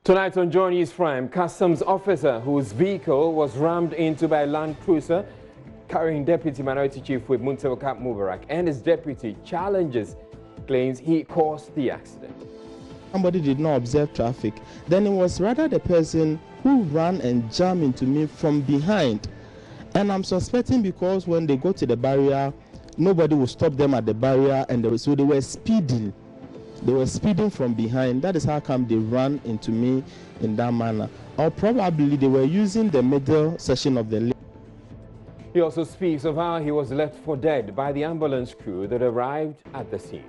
Tonight on Joy News Prime, customs officer whose vehicle was rammed into by a Land Cruiser carrying Deputy Minority Chief Whip Muntaka Mubarak and his deputy claims he caused the accident. Somebody did not observe traffic. Then it was rather the person who ran and jammed into me from behind. And I'm suspecting because when they go to the barrier, nobody will stop them at the barrier, and so they were speeding. They were speeding from behind. That is how come they ran into me in that manner. Or probably they were using the middle section of the lane. He also speaks of how he was left for dead by the ambulance crew that arrived at the scene.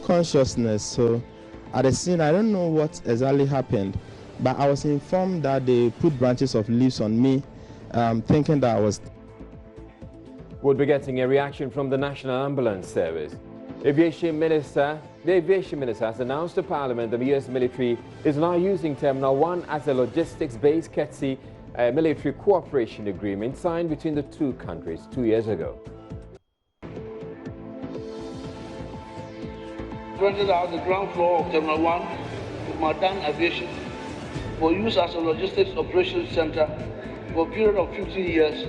Consciousness. So at the scene, I don't know what exactly happened, but I was informed that they put branches of leaves on me, thinking that I was. We'll be getting a reaction from the National Ambulance Service. The Aviation Minister has announced to Parliament that the U.S. military is now using Terminal 1 as a logistics-based courtesy military cooperation agreement signed between the two countries 2 years ago. Rented out the ground floor of Terminal 1 to Maritime Aviation for use as a logistics operations center for a period of 15 years.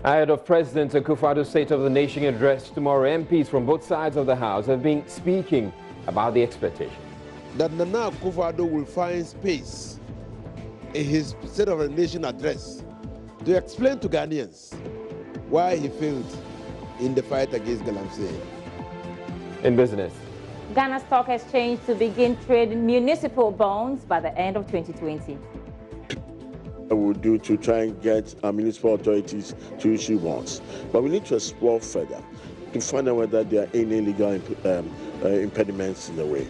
Ahead of President Akufo-Addo's State of the Nation address tomorrow, MPs from both sides of the House have been speaking about the expectation that Nana Akufo-Addo will find space in his State of the Nation address to explain to Ghanaians why he failed in the fight against Galamsey. In business, Ghana Stock Exchange to begin trading municipal bonds by the end of 2020. We'll do to try and get our municipal authorities to issue bonds. But we need to explore further to find out whether there are any legal impediments in the way.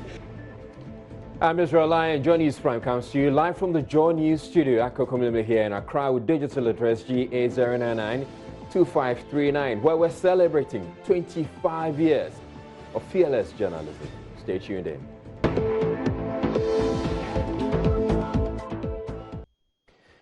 I'm Israel Lion. Joy News Prime comes to you live from the Joy News studio. Akko Community here in Accra with digital address GA099-2539, where we're celebrating 25 years of fearless journalism. Stay tuned in.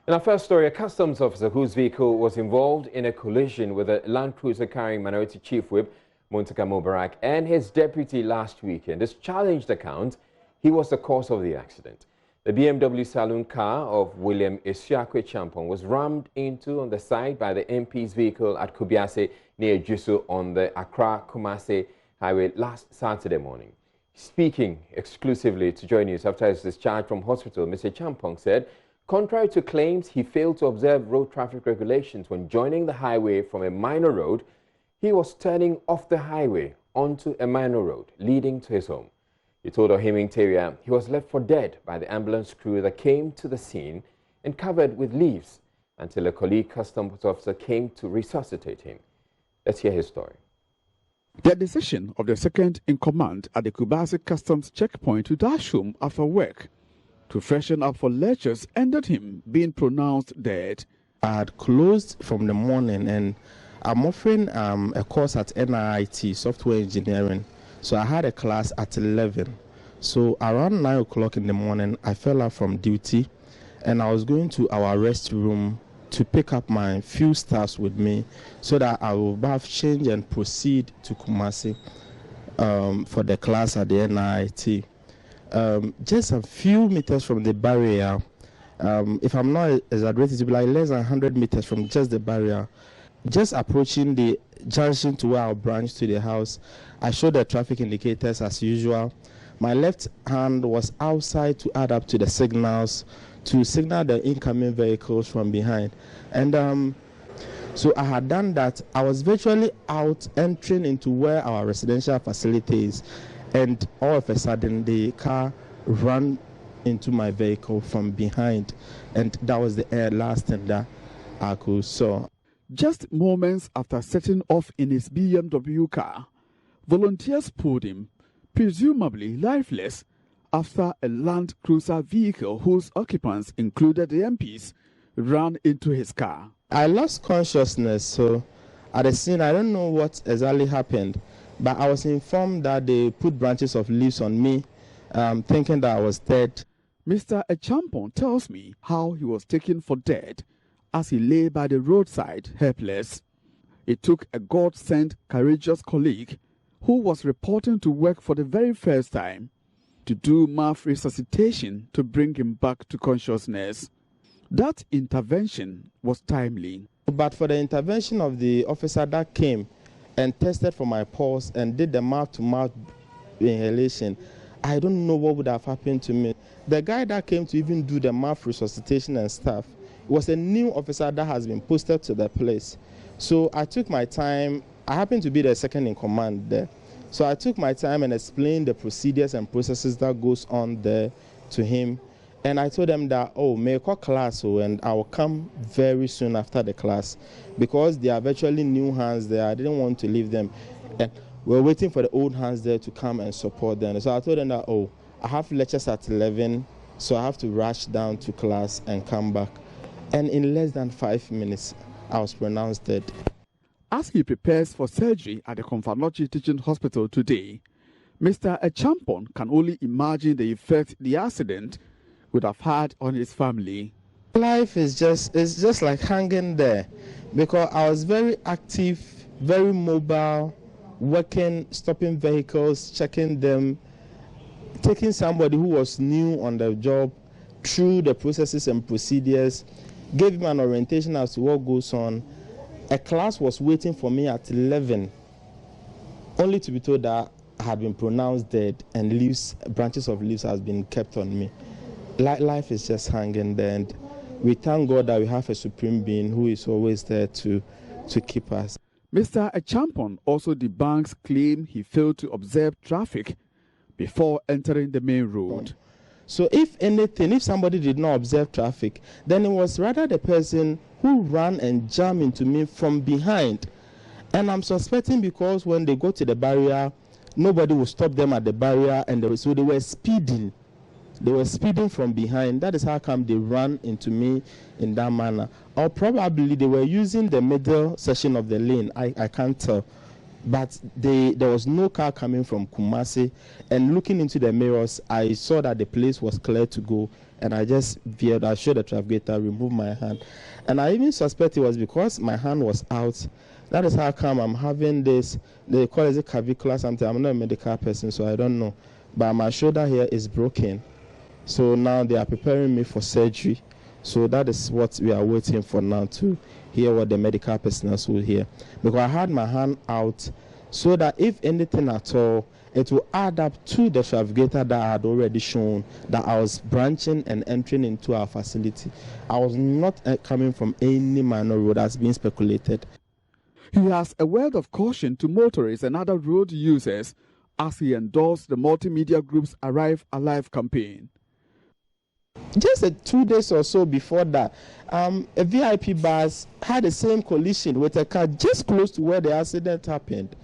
In our first story, a customs officer whose vehicle was involved in a collision with a Land Cruiser carrying Minority Chief Whip Muntaka Mubarak and his deputy last weekend has challenged the account he was the cause of the accident. The BMW saloon car of William Isiakwe Champon was rammed into on the side by the MP's vehicle at Kubiase near Jusu on the Accra-Kumasi highway last Saturday morning. Speaking exclusively to Joy News after his discharge from hospital, Mr. Champon said, contrary to claims he failed to observe road traffic regulations when joining the highway from a minor road, he was turning off the highway onto a minor road leading to his home. He told Ohiming Teria he was left for dead by the ambulance crew that came to the scene and covered with leaves until a colleague customs officer came to resuscitate him. Let's hear his story. The decision of the second in command at the Kubasi Customs checkpoint to dash home after work to freshen up for lectures ended him being pronounced dead. I had closed from the morning and I'm offering a course at NIT, Software Engineering. So I had a class at 11. So around 9 o'clock in the morning, I fell out from duty and I was going to our restroom to pick up my few staffs with me so that I will have change and proceed to Kumasi for the class at the NIT. Just a few meters from the barrier, if I'm not exaggerating, it will be like less than 100 meters from just the barrier. Just approaching the junction to where I'll branch to the house, I showed the traffic indicators as usual. My left hand was outside to add up to the signals to signal the incoming vehicles from behind. And so I had done that. I was virtually out entering into where our residential facility is. And all of a sudden, the car ran into my vehicle from behind. And that was the last thing that I could saw. Just moments after setting off in his BMW car, volunteers pulled him, presumably lifeless, after a Land Cruiser vehicle whose occupants included the MPs ran into his car. I lost consciousness, so at the scene, I don't know what exactly happened. But I was informed that they put branches of leaves on me, thinking that I was dead. Mr. Echampon tells me how he was taken for dead as he lay by the roadside helpless. It took a God-sent, courageous colleague who was reporting to work for the very first time to do mouth resuscitation to bring him back to consciousness. That intervention was timely. But for the intervention of the officer that came and tested for my pulse and did the mouth-to-mouth inhalation, I don't know what would have happened to me. The guy that came to even do the mouth resuscitation and stuff was a new officer that has been posted to the place. So I took my time. I happened to be the second in command there. So I took my time and explained the procedures and processes that goes on there to him. And I told them that, oh, may I call class, and I will come very soon after the class because they are virtually new hands there. I didn't want to leave them. And we're waiting for the old hands there to come and support them. So I told them that, oh, I have lectures at 11, so I have to rush down to class and come back. And in less than 5 minutes, I was pronounced dead. As he prepares for surgery at the Komfanochi Teaching Hospital today, Mr. Echampon can only imagine the effect the accident would have had on his family. Life is just like hanging there because I was very active, very mobile, working, stopping vehicles, checking them, taking somebody who was new on the job through the processes and procedures, gave him an orientation as to what goes on. A class was waiting for me at 11, only to be told that I had been pronounced dead and branches of leaves has been kept on me. Life is just hanging there, and we thank God that we have a supreme being who is always there to keep us. Mr. Echampon also debunks claim he failed to observe traffic before entering the main road. So if anything, if somebody did not observe traffic, then it was rather the person who ran and jammed into me from behind. And I'm suspecting because when they go to the barrier, nobody will stop them at the barrier, and so they were speeding. They were speeding from behind. That is how come they ran into me in that manner. Or probably they were using the middle section of the lane. I can't tell. But there was no car coming from Kumasi. And looking into the mirrors, I saw that the place was clear to go. And I just veered. I showed the traffic gate, I removed my hand. And I even suspect it was because my hand was out. That is how come I'm having this, they call it a clavicular something. I'm not a medical person, so I don't know. But my shoulder here is broken. So now they are preparing me for surgery. So that is what we are waiting for now, to hear what the medical personnel will hear. Because I had my hand out so that if anything at all, it will add up to the navigator that I had already shown that I was branching and entering into our facility. I was not coming from any minor road as being speculated. He has a word of caution to motorists and other road users as he endorsed the multimedia group's Arrive Alive campaign. Just 2 days or so before that, a VIP bus had the same collision with a car just close to where the accident happened.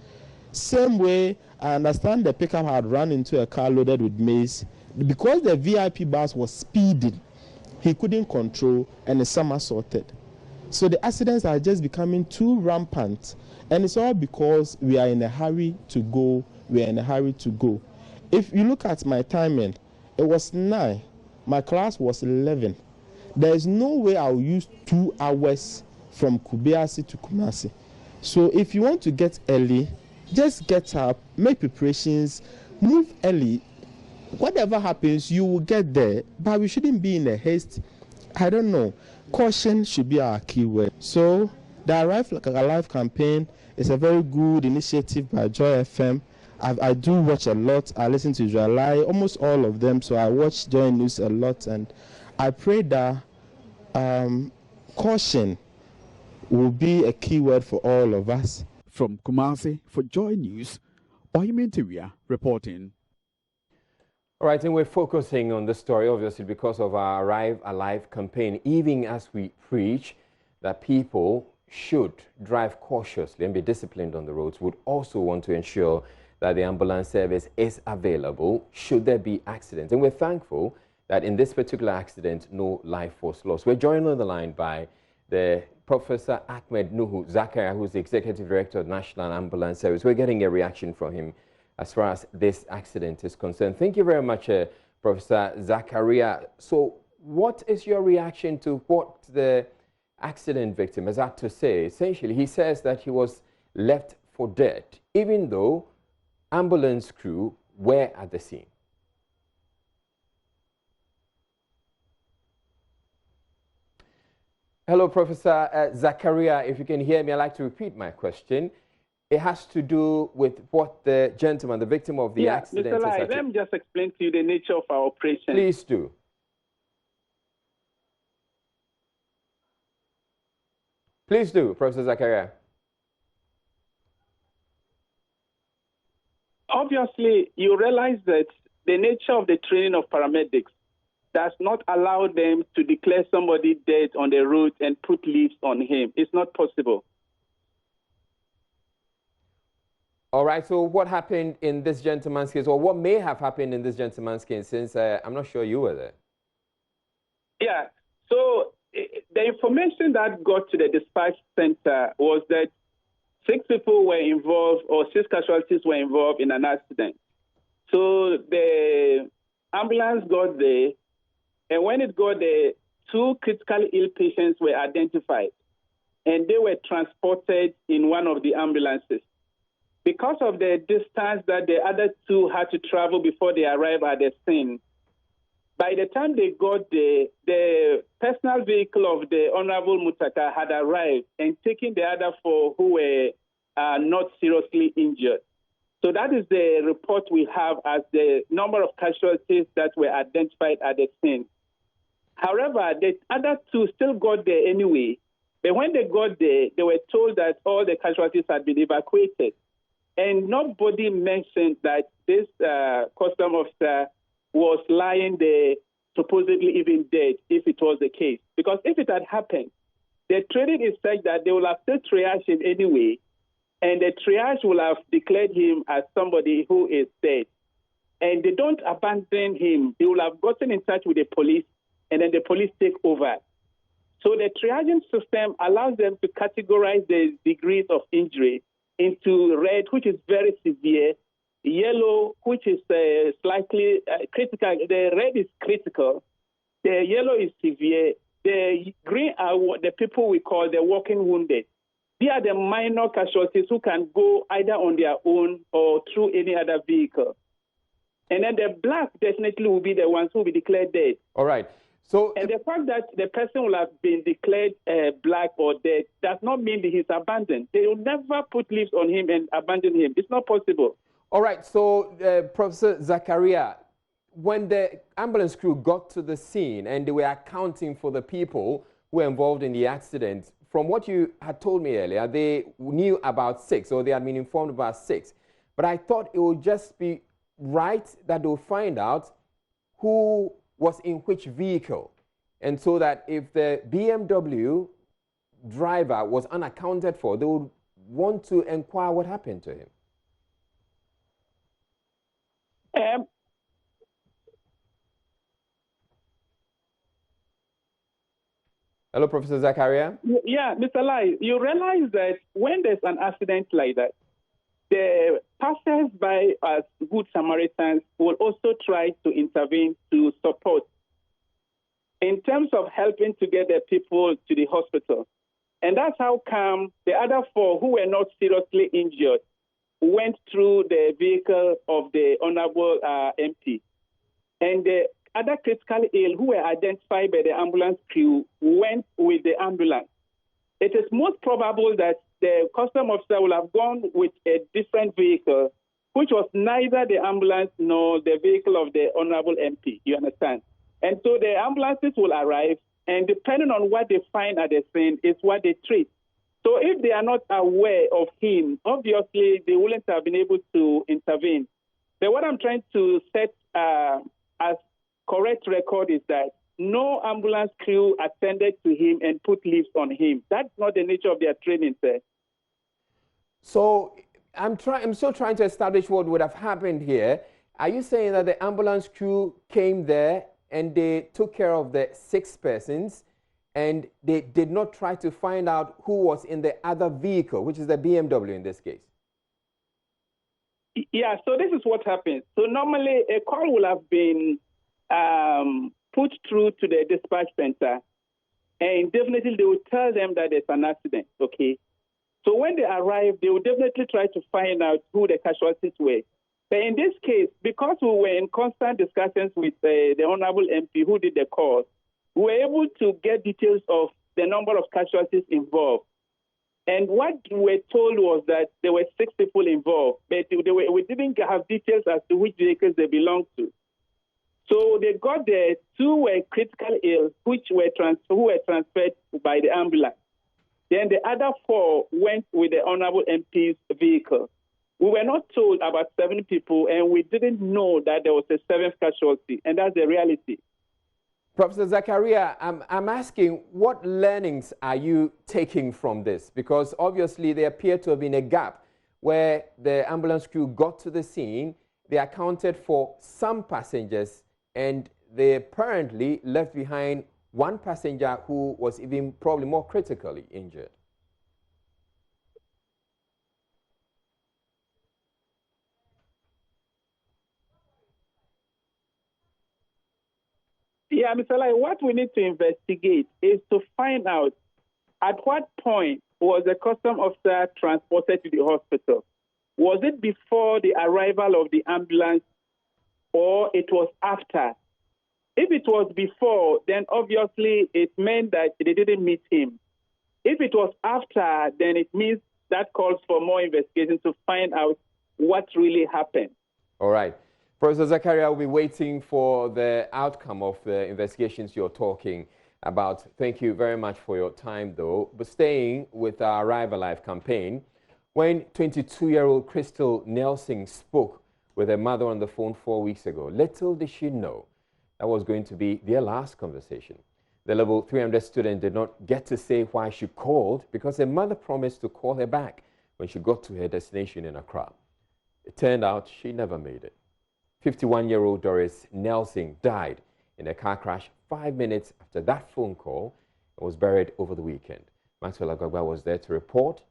Same way, I understand the pickup had run into a car loaded with maize. Because the VIP bus was speeding, he couldn't control and it somersaulted. So the accidents are just becoming too rampant. And it's all because we are in a hurry to go. If you look at my timing, it was 9. My class was 11. There is no way I'll use 2 hours from Kubiasi to Kumasi. So if you want to get early, just get up, make preparations, move early. Whatever happens, you will get there. But we shouldn't be in a haste. I don't know. Caution should be our key word. So the Arrive Alive campaign is a very good initiative by Joy FM. I do watch a lot. I listen to July, almost all of them. So I watch Joy News a lot, and I pray that caution will be a key word for all of us. From Kumasi for Joy News, Ohimintiria reporting. All right, and we're focusing on the story, obviously, because of our Arrive Alive campaign, even as we preach that people should drive cautiously and be disciplined on the roads. Would also want to ensure that the ambulance service is available should there be accidents. And we're thankful that in this particular accident, no life was lost. We're joined on the line by the Professor Ahmed Nuhu Zakaria, who's the Executive Director of National Ambulance Service. We're getting a reaction from him as far as this accident is concerned. Thank you very much, Professor Zakaria. So what is your reaction to what the accident victim has had to say? Essentially, he says that he was left for dead, even though ambulance crew were at the scene. Hello, Professor Zakaria. If you can hear me, I'd like to repeat my question. It has to do with what the gentleman, the victim of the accident, Mr. Lai, let me just explain to you the nature of our operation. Please do. Please do, Professor Zakaria. Obviously, you realize that the nature of the training of paramedics does not allow them to declare somebody dead on the road and put leaves on him. It's not possible. All right, so what happened in this gentleman's case, or what may have happened in this gentleman's case, since I'm not sure you were there? Yeah, so the information that got to the dispatch center was that 6 people were involved, or 6 casualties were involved in an accident. So the ambulance got there, and when it got there, 2 critically ill patients were identified, and they were transported in one of the ambulances. Because of the distance that the other 2 had to travel before they arrived at the scene, by the time they got there, the personal vehicle of the Honorable Mutaka had arrived and taken the other 4 who were not seriously injured. So that is the report we have as the number of casualties that were identified at the scene. However, the other 2 still got there anyway. But when they got there, they were told that all the casualties had been evacuated. And nobody mentioned that this custom officer was lying there, supposedly even dead, if it was the case. Because if it had happened, the training is such that they will have still triaged him anyway, and the triage will have declared him as somebody who is dead. And they don't abandon him. They will have gotten in touch with the police, and then the police take over. So the triaging system allows them to categorize the degrees of injury into red, which is very severe, yellow, which is slightly critical. The red is critical. The yellow is severe. The green are the people we call the walking wounded. They are the minor casualties who can go either on their own or through any other vehicle. And then the black definitely will be the ones who will be declared dead. All right. So, and the fact that the person will have been declared black or dead does not mean that he's abandoned. They will never put leaves on him and abandon him. It's not possible. All right. So, Professor Zakaria, when the ambulance crew got to the scene and they were accounting for the people who were involved in the accident, from what you had told me earlier, they knew about 6, or they had been informed about 6. But I thought it would just be right that they would find out who was in which vehicle, and so that if the BMW driver was unaccounted for, they would want to inquire what happened to him. Hello, Professor Zakaria. Yeah, Mr. Lai, you realize that when there's an accident like that, the passers-by as good Samaritans will also try to intervene to support in terms of helping to get the people to the hospital. And that's how come the other 4 who were not seriously injured went through the vehicle of the Honorable MP. And the other critically ill who were identified by the ambulance crew went with the ambulance. It is most probable that the custom officer will have gone with a different vehicle, which was neither the ambulance nor the vehicle of the Honorable MP, you understand? And so the ambulances will arrive, and depending on what they find at the scene is what they treat. So if they are not aware of him, obviously they wouldn't have been able to intervene. But what I'm trying to set as correct record is that no ambulance crew attended to him and put leaves on him. That's not the nature of their training, sir. So I'm still trying to establish what would have happened here. Are you saying that the ambulance crew came there and they took care of the 6 persons and they did not try to find out who was in the other vehicle, which is the BMW in this case? Yeah, so this is what happens. So normally a call will have been put through to the dispatch center, and definitely they will tell them that there's an accident, okay? So when they arrive, they will definitely try to find out who the casualties were. But in this case, because we were in constant discussions with the Honorable MP who did the call, we were able to get details of the number of casualties involved. And what we were told was that there were 6 people involved, but we didn't have details as to which vehicles they belonged to. So they got there, 2 were critically ill, who were transferred by the ambulance. Then the other 4 went with the Honorable MP's vehicle. We were not told about 7 people, and we didn't know that there was a 7th casualty, and that's the reality. Professor Zakaria, I'm asking, what learnings are you taking from this? Because obviously there appeared to have been a gap where the ambulance crew got to the scene, they accounted for some passengers, and they apparently left behind 1 passenger who was even probably more critically injured. Yeah, Mr. Lai, what we need to investigate is to find out at what point was the custom officer transported to the hospital. Was it before the arrival of the ambulance or it was after? If it was before, then obviously it meant that they didn't meet him. If it was after, then it means that calls for more investigation to find out what really happened. All right. Professor Zakaria, will be waiting for the outcome of the investigations you're talking about. Thank you very much for your time, though. But staying with our Arrive Alive campaign, when 22-year-old Crystal Nelson spoke with her mother on the phone 4 weeks ago, little did she know that was going to be their last conversation. The level 300 student did not get to say why she called because her mother promised to call her back when she got to her destination in Accra. It turned out she never made it. 51-year-old Doris Nelson died in a car crash 5 minutes after that phone call and was buried over the weekend. Maxwell Agwagwa was there to report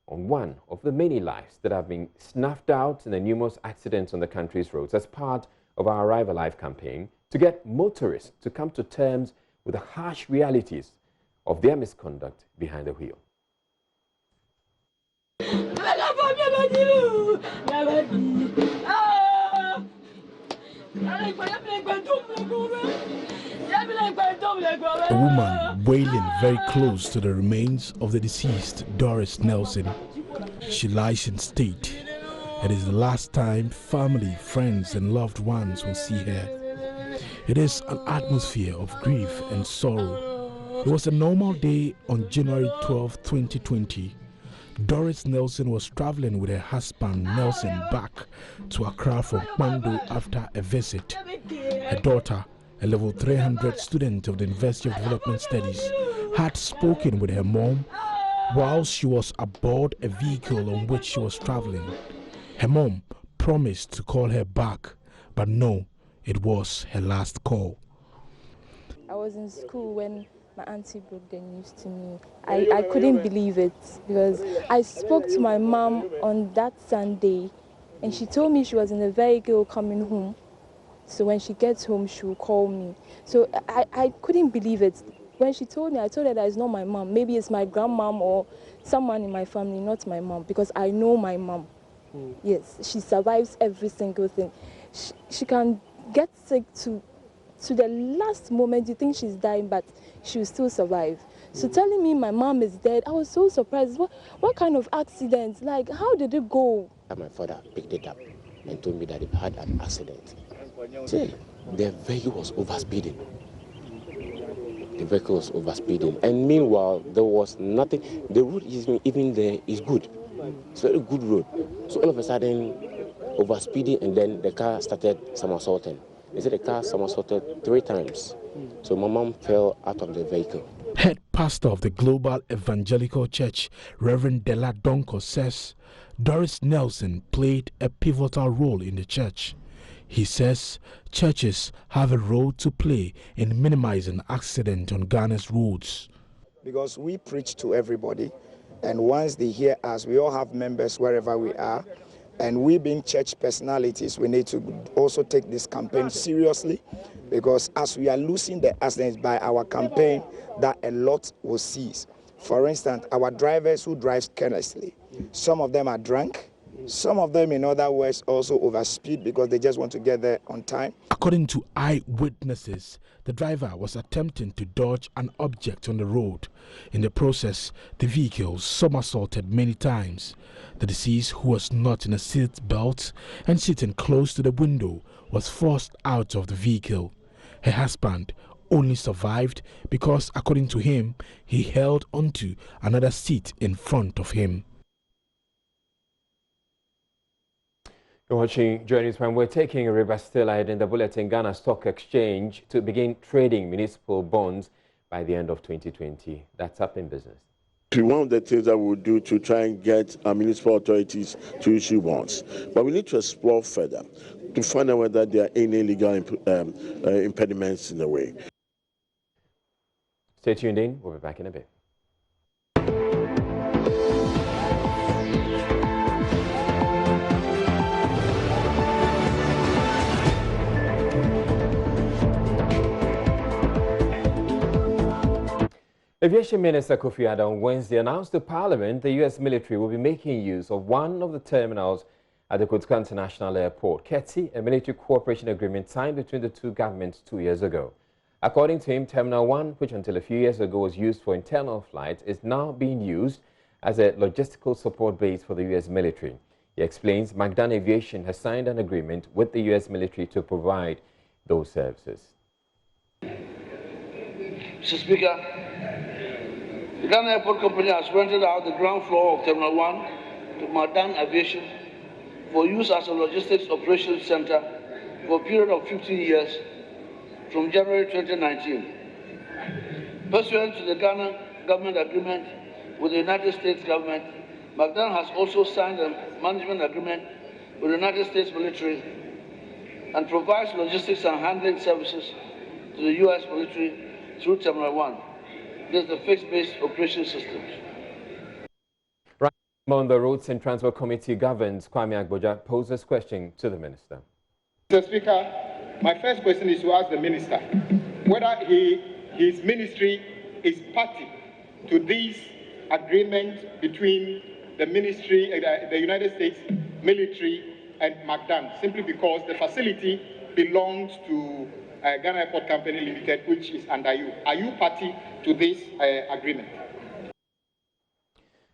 on one of the many lives that have been snuffed out in the numerous accidents on the country's roads as part of our Arrive Alive campaign to get motorists to come to terms with the harsh realities of their misconduct behind the wheel. A woman wailing very close to the remains of the deceased Doris Nelson. She lies in state. It is the last time family, friends and loved ones will see her. It is an atmosphere of grief and sorrow. It was a normal day on January 12, 2020. Doris Nelson was traveling with her husband Nelson back to Accra from Mando after a visit. Her daughter, a level 300 student of the University of Development Studies, had spoken with her mom while she was aboard a vehicle on which she was traveling. Her mom promised to call her back, but no, it was her last call. I was in school when my auntie broke the news to me. I couldn't believe it because I spoke to my mom on that Sunday and she told me she was in a vehicle coming home. So when she gets home, she will call me. So I couldn't believe it. When she told me, I told her that it's not my mom. Maybe it's my grandmom or someone in my family, not my mom, because I know my mom. Yes, she survives every single thing. She can get sick to the last moment. You think she's dying, but she will still survive. So telling me my mom is dead, I was so surprised. What kind of accident? Like, how did it go? My father picked it up and told me that it had an accident. See, the vehicle was overspeeding. The vehicle was overspeeding. And meanwhile, there was nothing. The road even there is good. It's a very good road. So all of a sudden, overspeeding, and then the car started somersaulting. They said the car somersaulted 3 times. So my mom fell out of the vehicle. Head pastor of the Global Evangelical Church, Reverend Dela Donko, says Doris Nelson played a pivotal role in the church. He says churches have a role to play in minimizing accidents on Ghana's roads. Because we preach to everybody, and once they hear us, we all have members wherever we are, and we being church personalities, we need to also take this campaign seriously, because as we are losing the accidents by our campaign, that a lot will cease. For instance, our drivers who drive carelessly, some of them are drunk, Some of them, in other words, also overspeed because they just want to get there on time. According to eyewitnesses, the driver was attempting to dodge an object on the road. In the process, the vehicle somersaulted many times. The deceased, who was not in a seat belt and sitting close to the window, was forced out of the vehicle. Her husband only survived because, according to him, he held onto another seat in front of him. You're watching Journey when we're taking a river still ahead in the bulletin. Ghana Stock Exchange to begin trading municipal bonds by the end of 2020. That's up in business. One of the things that we'll do to try and get our municipal authorities to issue bonds, but we need to explore further to find out whether there are any legal impediments in the way. Stay tuned in. We'll be back in a bit. Aviation Minister Kofi Addo on Wednesday announced to Parliament the U.S. military will be making use of one of the terminals at the Kotka International Airport, KETI, a military cooperation agreement signed between the two governments 2 years ago. According to him, Terminal 1, which until a few years ago was used for internal flights, is now being used as a logistical support base for the U.S. military. He explains Magdan Aviation has signed an agreement with the U.S. military to provide those services. Mr. Speaker, the Ghana Airport Company has rented out the ground floor of Terminal 1 to Magdan Aviation for use as a logistics operations center for a period of 15 years from January 2019. Pursuant to the Ghana government agreement with the United States government, Magdan has also signed a management agreement with the United States military and provides logistics and handling services to the U.S. military through Terminal 1. This is the fixed-based operation systems. Right on the Roads and Transport Committee governs, Kwame Agboja poses question to the Minister. Mr. Speaker, my first question is to ask the Minister whether his ministry is party to this agreement between the ministry, the United States military and Magdan, simply because the facility belongs to Ghana Airport Company Limited, which is under you. Are you party to this agreement?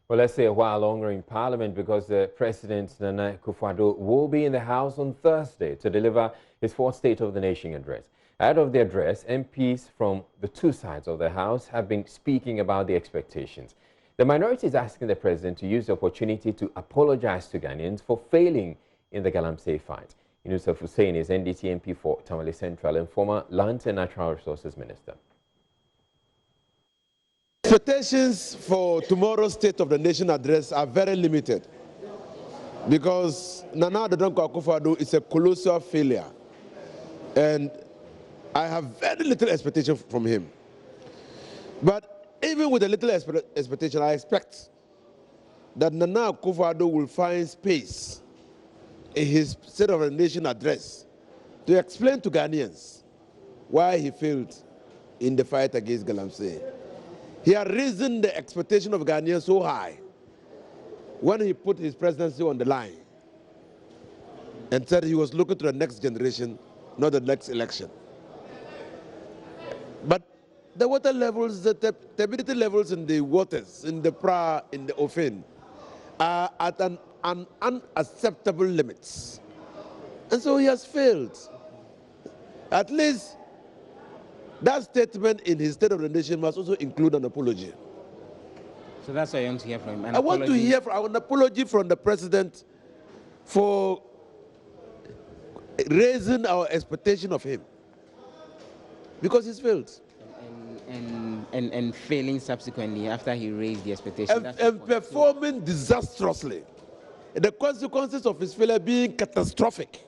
Well, let's say a while longer in Parliament because the President, Nana Akufo-Addo, will be in the House on Thursday to deliver his fourth State of the Nation address. Ahead of the address, MPs from the two sides of the House have been speaking about the expectations. The minority is asking the President to use the opportunity to apologize to Ghanaians for failing in the Galamsey fight. Yusuf Hussein is NDC MP for Tamale Central and former Land and Natural Resources Minister. Expectations for tomorrow's State of the Nation address are very limited because Nana Akufo-Addo is a colossal failure, and I have very little expectation from him. But even with a little expectation, I expect that Nana Akufo-Addo will find space in his State of the Nation address to explain to Ghanaians why he failed in the fight against Galamsey. He had risen the expectation of Ghanaians so high when he put his presidency on the line and said he was looking to the next generation, not the next election. But the water levels, the turbidity levels in the waters, in the Pra, in the Ofin, are at an unacceptable limits. And so he has failed. At least that statement in his State of the Nation must also include an apology. So that's what I want to hear from him. I want to hear an apology from the President for raising our expectation of him, because he's failed. And failing subsequently after he raised the expectation. And performing disastrously. The consequences of his failure being catastrophic.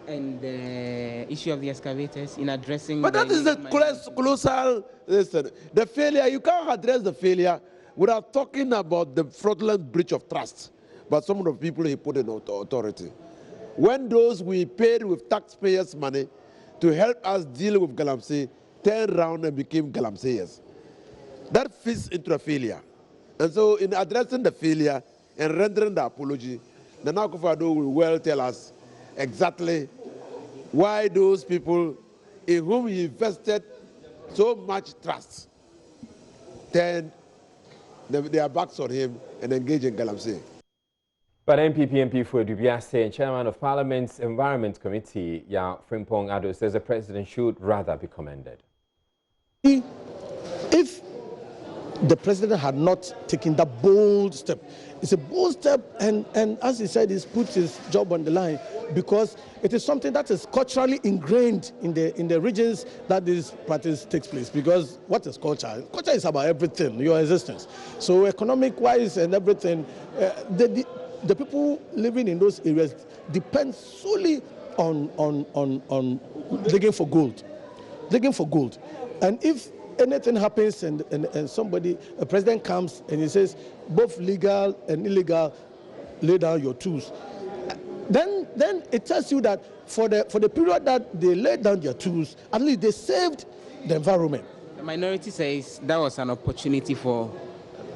And the issue of the excavators in addressing... But that is the colossal... Listen, the failure, you can't address the failure without talking about the fraudulent breach of trust by some of the people he put in authority. When those we paid with taxpayers' money to help us deal with Galamsey turned around and became Galamseyers. That fits into a failure. And so in addressing the failure, and rendering the apology, Nana Akufo-Addo will well tell us exactly why those people in whom he invested so much trust turned their backs on him and engaged in galamsey. But MP for Dubiase and Chairman of Parliament's Environment Committee, Ya Frimpong Addo, says the president should rather be commended. If the president had not taken that bold step, it's a bold step, and as he said, he's put his job on the line because it is something that is culturally ingrained in the regions that this practice takes place. Because what is culture? Culture is about everything, your existence. So economic-wise and everything, the people living in those areas depend solely on digging for gold, and if anything happens and somebody, a president comes and he says both legal and illegal, lay down your tools, then it tells you that for the period that they laid down their tools, at least they saved the environment. The minority says that was an opportunity for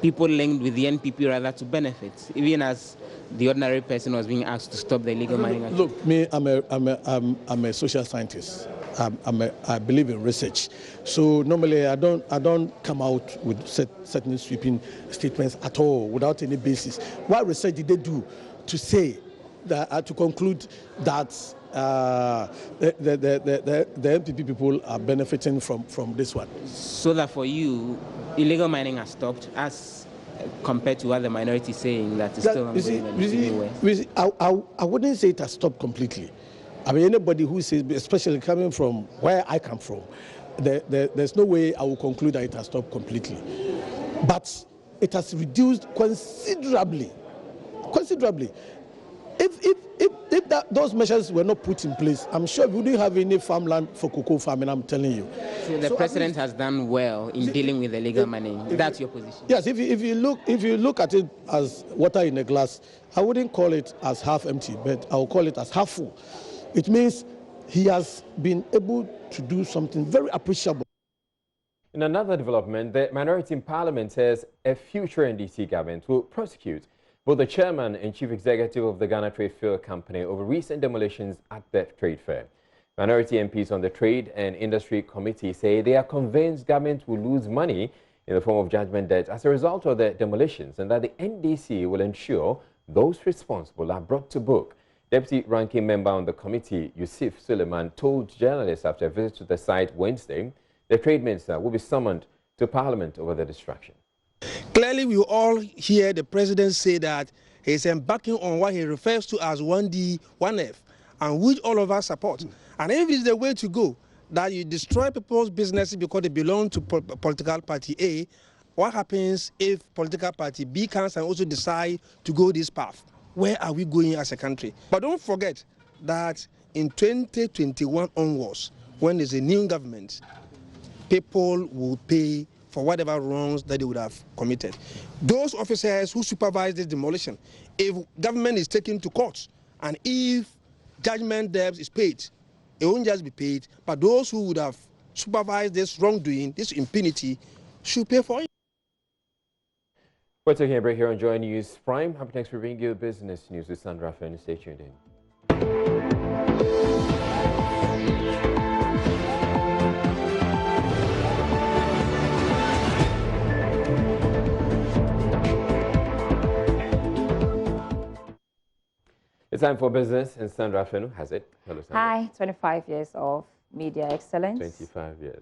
people linked with the NPP rather to benefit, even as the ordinary person was being asked to stop the illegal mining. Look, me, I'm a social scientist. I believe in research. So normally I don't come out with certain sweeping statements at all without any basis. What research did they do to say that to conclude that the NPP people are benefiting from this one? So that for you, illegal mining has stopped as compared to what the minority is saying that is still ongoing. I wouldn't say it has stopped completely. I mean, anybody who says, especially coming from where I come from, there's no way I will conclude that it has stopped completely. But it has reduced considerably. If those measures were not put in place, I'm sure we wouldn't have any farmland for cocoa farming, I'm telling you. So the president has done well in dealing with illegal mining. That's your position? Yes, if you look at it as water in a glass, I wouldn't call it as half empty, but I will call it as half full. It means he has been able to do something very appreciable. In another development, the minority in Parliament says a future NDC government will prosecute both the chairman and chief executive of the Ghana Trade Fair Company over recent demolitions at the trade fair. Minority MPs on the Trade and Industry Committee say they are convinced government will lose money in the form of judgment debt as a result of the demolitions, and that the NDC will ensure those responsible are brought to book. Deputy Ranking Member on the committee, Yusuf Suleiman, told journalists after a visit to the site Wednesday the Trade Minister will be summoned to Parliament over the distraction. Clearly, we all hear the President say that he's embarking on what he refers to as 1D, 1F, and which all of us support. And if it's the way to go, that you destroy people's businesses because they belong to political party A, what happens if political party B comes and also decide to go this path? Where are we going as a country? But don't forget that in 2021 onwards, when there's a new government, people will pay for whatever wrongs that they would have committed. Those officers who supervise this demolition, if government is taken to court and if judgment debt is paid, it won't just be paid, but those who would have supervised this wrongdoing, this impunity, should pay for it. We're taking a break here on Joy News Prime. Up next, we bring you business news with Sandra Fenn. Stay tuned in. It's time for business, and Sandra Fenn has it. Hello, Sandra. Hi, 25 years of media excellence. 25 years.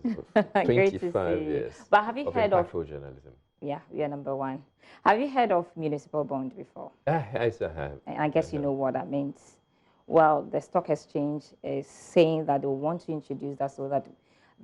Great to 25 see. years. But have you heard of journalism? Yeah, you're number one. Have you heard of municipal bond before? I still have. And I guess you know what that means. Well, the stock exchange is saying that they want to introduce that so that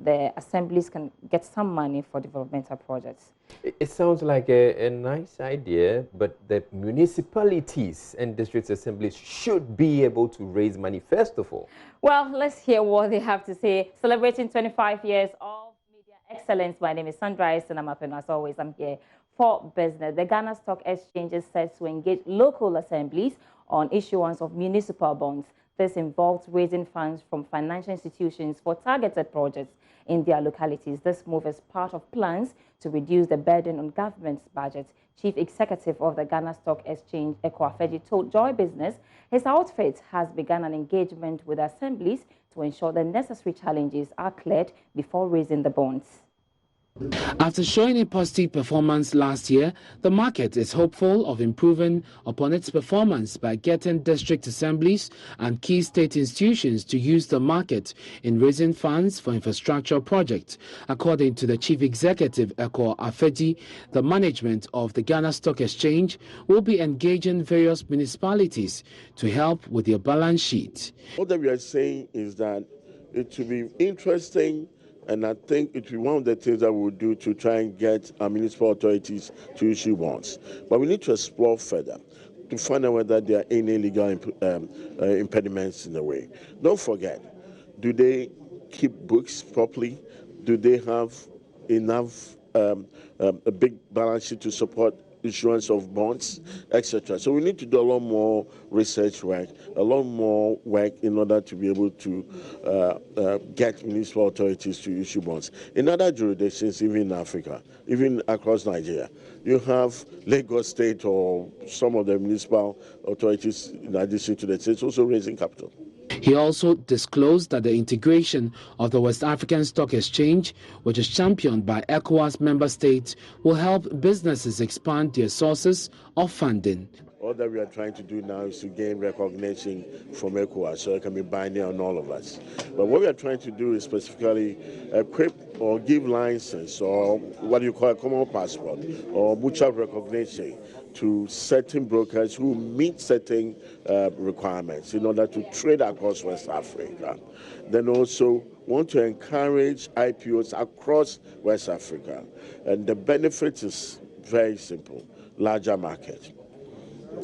the assemblies can get some money for developmental projects. It sounds like a nice idea, but the municipalities and district assemblies should be able to raise money first of all. Well, let's hear what they have to say. Celebrating 25 years of media excellence. My name is Sandra, and I'm up, and as always, I'm here for business. The Ghana Stock Exchange is set to engage local assemblies on issuance of municipal bonds. This involves raising funds from financial institutions for targeted projects in their localities. This move is part of plans to reduce the burden on government's budget. Chief Executive of the Ghana Stock Exchange, Eko Afeji, told Joy Business his outfit has begun an engagement with assemblies to ensure the necessary challenges are cleared before raising the bonds. After showing a positive performance last year, the market is hopeful of improving upon its performance by getting district assemblies and key state institutions to use the market in raising funds for infrastructure projects. According to the Chief Executive, Eko Afeji, the management of the Ghana Stock Exchange will be engaging various municipalities to help with their balance sheet. What we are saying is that it will be interesting, and I think it will be one of the things that we'll do to try and get our municipal authorities to issue bonds. But we need to explore further to find out whether there are any legal impediments in the way. Don't forget, do they keep books properly? Do they have enough a big balance sheet to support issuance of bonds, etc. So we need to do a lot more research work, a lot more work in order to be able to get municipal authorities to issue bonds. In other jurisdictions, even in Africa, even across Nigeria, you have Lagos State or some of the municipal authorities in addition to the states also raising capital. He also disclosed that the integration of the West African Stock Exchange, which is championed by ECOWAS member states, will help businesses expand their sources of funding. All that we are trying to do now is to gain recognition from ECOWAS so it can be binding on all of us. But what we are trying to do is specifically equip or give license or what you call a common passport or mutual recognition to certain brokers who meet certain requirements in order to trade across West Africa. Then also want to encourage IPOs across West Africa. And the benefit is very simple: larger market.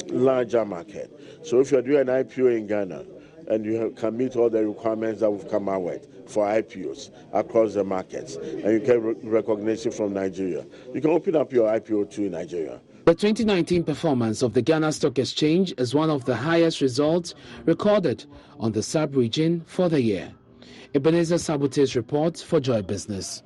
Larger market. So if you're doing an IPO in Ghana and you can meet all the requirements that we've come out with for IPOs across the markets, and you get recognition from Nigeria, you can open up your IPO too in Nigeria. The 2019 performance of the Ghana Stock Exchange is one of the highest results recorded on the sub-region for the year. Ebenezer Sabute's report for Joy Business.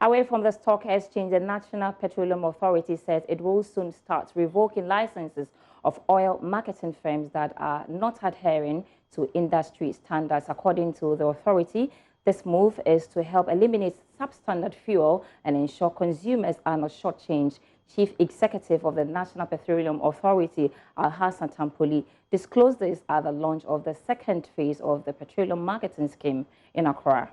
Away from the stock exchange, the National Petroleum Authority says it will soon start revoking licenses of oil marketing firms that are not adhering to industry standards. According to the authority, this move is to help eliminate substandard fuel and ensure consumers are not shortchanged. Chief Executive of the National Petroleum Authority, Al-Hassan Tampoli, disclosed this at the launch of the second phase of the petroleum marketing scheme in Agra.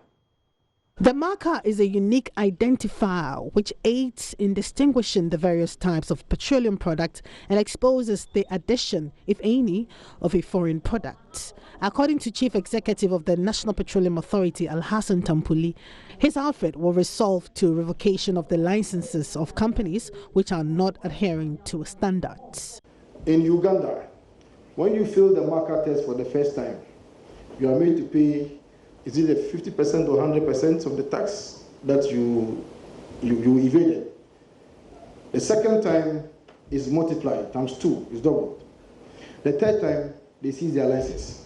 The marker is a unique identifier which aids in distinguishing the various types of petroleum products and exposes the addition, if any, of a foreign product. According to Chief Executive of the National Petroleum Authority, Al-Hassan Tampoli, his outfit will resolve to revocation of the licenses of companies which are not adhering to standards. In Uganda, when you fill the marker test for the first time, you are made to pay, is it a 50% or 100% of the tax that you evaded? The second time is multiplied, times 2, is doubled. The third time, they seize their license.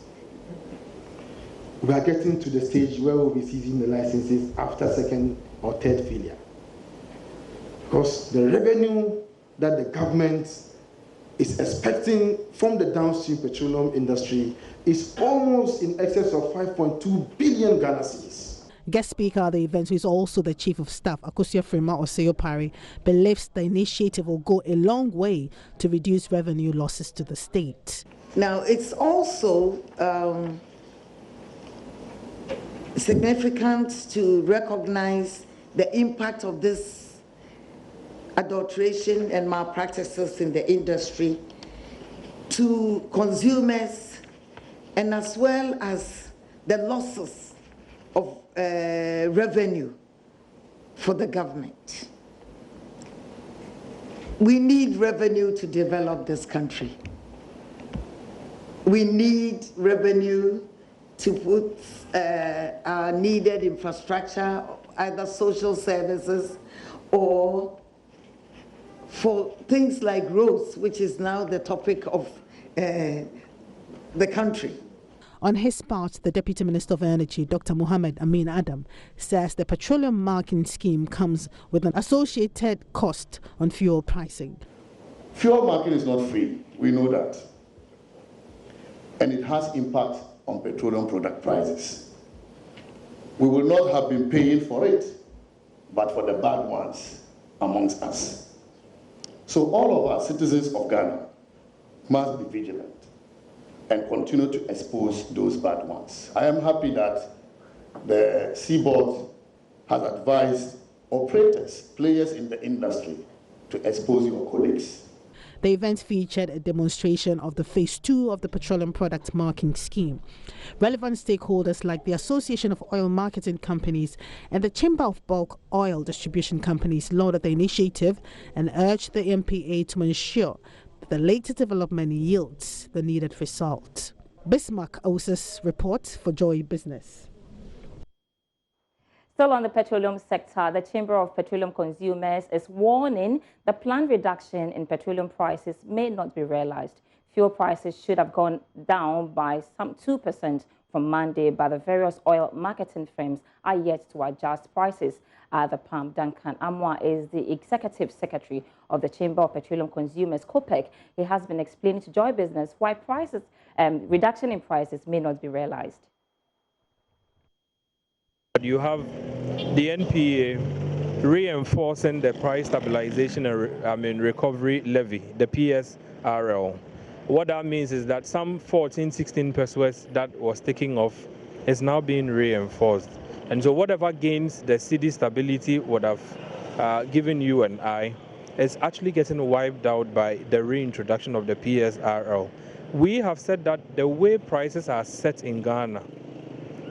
We are getting to the stage where we'll be seizing the licenses after second or third failure. Because the revenue that the government is expecting from the downstream petroleum industry is almost in excess of 5.2 billion Ghana cedis. Guest speaker at the event, who is also the Chief of Staff, Akosua Frema Oseo-Pari, believes the initiative will go a long way to reduce revenue losses to the state. Now, it's also significant to recognize the impact of this adulteration and malpractices in the industry to consumers, and as well as the losses of revenue for the government. We need revenue to develop this country. We need revenue to put our needed infrastructure, either social services or for things like roads, which is now the topic of the country. On his part, the Deputy Minister of Energy, Dr. Mohammed Amin Adam, says the petroleum marking scheme comes with an associated cost on fuel pricing. Fuel marking is not free, we know that. And it has impact on petroleum product prices. We will not have been paying for it, but for the bad ones amongst us. So all of us, citizens of Ghana, must be vigilant and continue to expose those bad ones. I am happy that the Seaboard has advised operators, players in the industry, to expose your colleagues. The event featured a demonstration of the Phase 2 of the Petroleum Product Marking Scheme. Relevant stakeholders like the Association of Oil Marketing Companies and the Chamber of Bulk Oil Distribution Companies lauded the initiative and urged the MPA to ensure that the latest development yields the needed result. Bismarck Osa's report for Joy Business. Still on the petroleum sector, the Chamber of Petroleum Consumers is warning the planned reduction in petroleum prices may not be realized. Fuel prices should have gone down by some 2% from Monday, but the various oil marketing firms are yet to adjust prices. The pump, Duncan Amwa, is the Executive Secretary of the Chamber of Petroleum Consumers, COPEC. He has been explaining to Joy Business why reduction in prices may not be realized. You have the NPA reinforcing the price stabilization and recovery levy, the PSRL. What that means is that some 14-16 pesos that was taking off is now being reinforced. And so whatever gains the city stability would have given you and I is actually getting wiped out by the reintroduction of the PSRL. We have said that the way prices are set in Ghana,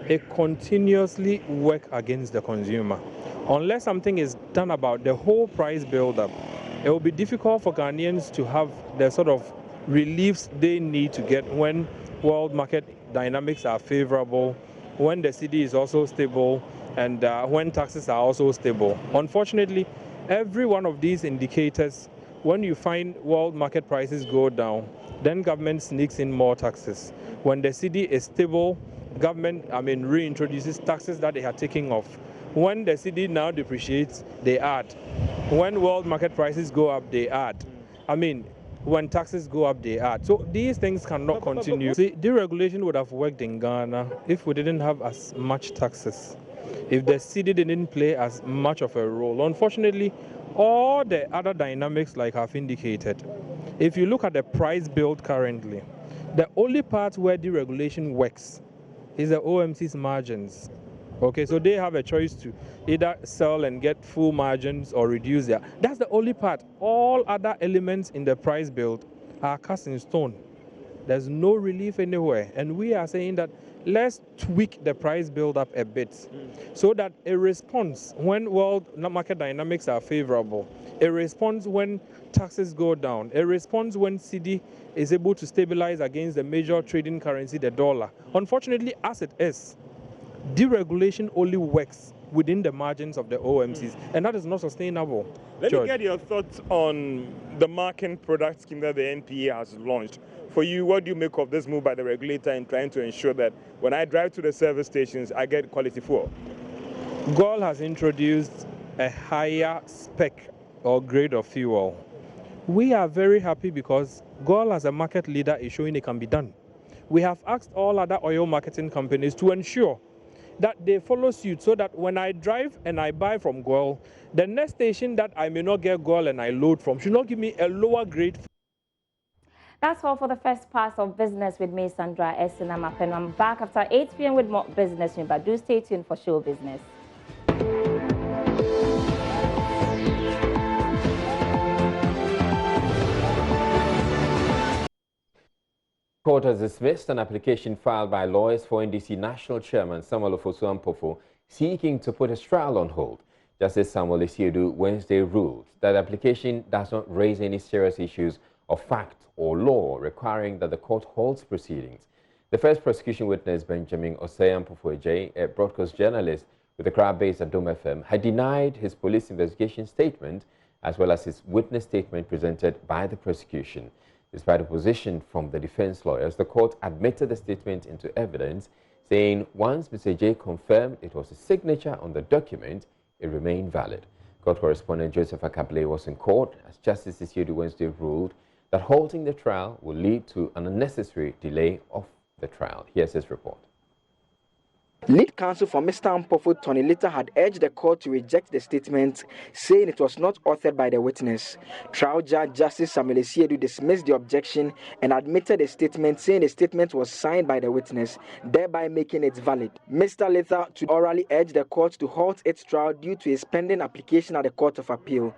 it continuously works against the consumer. Unless something is done about the whole price build-up, it will be difficult for Ghanaians to have the sort of reliefs they need to get when world market dynamics are favorable, when the cedi is also stable, and when taxes are also stable. Unfortunately, every one of these indicators, when you find world market prices go down, then government sneaks in more taxes. When the cedi is stable, government, reintroduces taxes that they are taking off. When the cedi now depreciates, they add. When world market prices go up, they add. When taxes go up, they add. So these things cannot continue. See, deregulation would have worked in Ghana if we didn't have as much taxes, if the cedi didn't play as much of a role. Unfortunately, all the other dynamics, like I've indicated, if you look at the price build currently, the only part where deregulation works is the OMC's margins. Okay, so they have a choice to either sell and get full margins or reduce their. That's the only part. All other elements in the price build are cast in stone. There's no relief anywhere. And we are saying that let's tweak the price build up a bit so that it responds when world market dynamics are favorable. It responds when taxes go down. It responds when cedi is able to stabilize against the major trading currency, the dollar. Unfortunately, as it is, deregulation only works within the margins of the OMCs, and that is not sustainable. Let me get your thoughts on the marking product scheme that the NPA has launched. For you, what do you make of this move by the regulator in trying to ensure that when I drive to the service stations, I get quality fuel? GOL has introduced a higher spec or grade of fuel. We are very happy because GOL as a market leader is showing it can be done. We have asked all other oil marketing companies to ensure that they follow suit so that when I drive and I buy from GOL, the next station that I may not get GOL and I load from should not give me a lower grade. That's all for the first part of Business with me, Sandra Esinamap, and I'm back after 8 p.m. with more business news, but do stay tuned for Show Business. Court has dismissed an application filed by lawyers for NDC National Chairman Samuel Ofosu-Ampofo seeking to put his trial on hold. Justice Samuel Isiedu Wednesday ruled that the application does not raise any serious issues of fact or law requiring that the court holds proceedings. The first prosecution witness, Benjamin Osei-Ampofo-Ejay, a broadcast journalist with the crowd base at Dome FM, had denied his police investigation statement as well as his witness statement presented by the prosecution. Despite opposition from the defense lawyers, the court admitted the statement into evidence, saying once Mr. J confirmed it was a signature on the document, it remained valid. Court correspondent Joseph Akable was in court as Justice Isiedu Wednesday ruled that halting the trial will lead to an unnecessary delay of the trial. Here's his report. Lead counsel for Mr. Ampofo Tony later had urged the court to reject the statement, saying it was not authored by the witness. Trial judge Justice Samuel Esiedu dismissed the objection and admitted the statement, saying the statement was signed by the witness, thereby making it valid. Mr. Letha to orally urge the court to halt its trial due to his pending application at the Court of Appeal.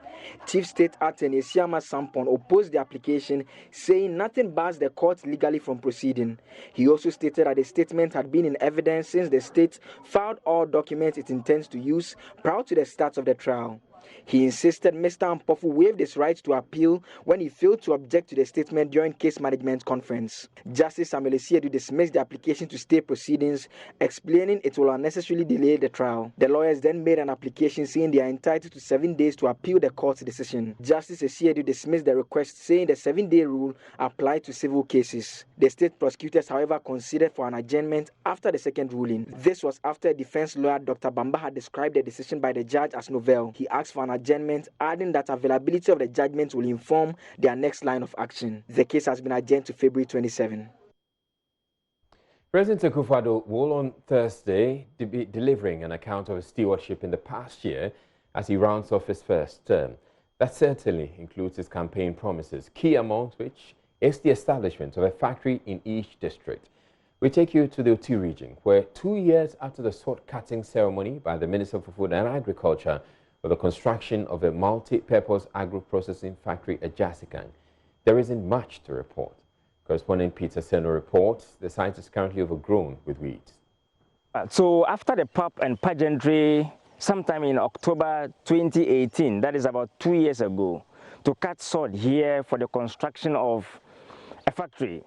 Chief State Attorney Siama Sampon opposed the application, saying nothing bars the court legally from proceeding. He also stated that the statement had been in evidence since the state filed all documents it intends to use prior to the start of the trial. He insisted Mr. Ampofo waived his right to appeal when he failed to object to the statement during case management conference. Justice Samuel Esiedu dismissed the application to stay proceedings, explaining it will unnecessarily delay the trial. The lawyers then made an application saying they are entitled to 7 days to appeal the court's decision. Justice Esiedu dismissed the request, saying the 7-day rule applied to civil cases. The state prosecutors, however, considered for an adjournment after the second ruling. This was after a defense lawyer, Dr. Bamba, had described the decision by the judge as novel. He asked for an adjournment, adding that availability of the judgment will inform their next line of action. The case has been adjourned to February 27. President Akufo-Addo will on Thursday be delivering an account of his stewardship in the past year as he rounds off his first term. That certainly includes his campaign promises, key amongst which is the establishment of a factory in each district. We take you to the Oti region, where 2 years after the sword-cutting ceremony by the Minister for Food and Agriculture for the construction of a multi-purpose agro-processing factory at Jasikan, there isn't much to report. Correspondent Peter Seno reports the site is currently overgrown with weeds. So after the pomp and pageantry sometime in October 2018, that is about 2 years ago, to cut sod here for the construction of a factory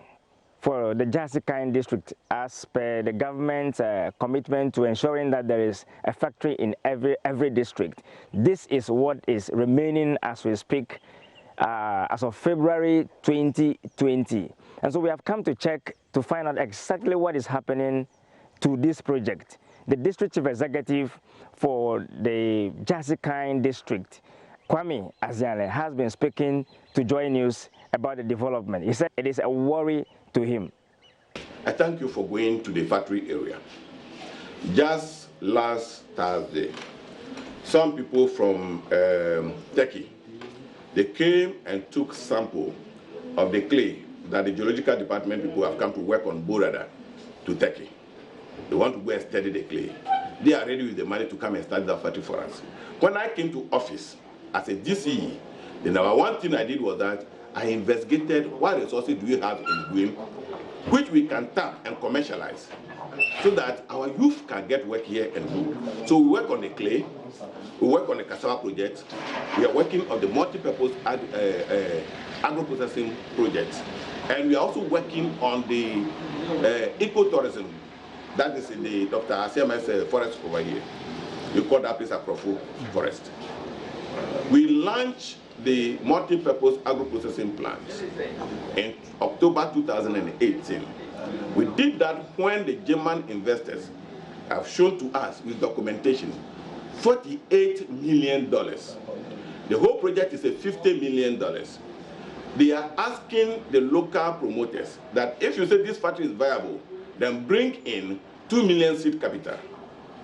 for the Jasikan district as per the government's commitment to ensuring that there is a factory in every district. This is what is remaining as we speak as of February 2020. And so we have come to check to find out exactly what is happening to this project. The district chief executive for the Jasikan district, Kwame Aziane, has been speaking to Joy News about the development. He said it is a worry to him. I thank you for going to the factory area. Just last Thursday, some people from Turkey, they came and took sample of the clay that the geological department people have come to work on Burada to Turkey. They want to go and study the clay. They are ready with the money to come and start the factory for us. When I came to office as a DCE, the number one thing I did was that I investigated what resources do we have in Gwin, which we can tap and commercialize, so that our youth can get work here and do. So we work on the clay, we work on the cassava project, we are working on the multi-purpose agro-processing projects, and we are also working on the ecotourism that is in the Dr. Asiama's forest over here. We call that place Akrofo Forest. We launched the multi-purpose agro-processing plant in October 2018. We did that when the German investors have shown to us with documentation $48 million. The whole project is a $50 million. They are asking the local promoters that if you say this factory is viable, then bring in $2 million seed capital.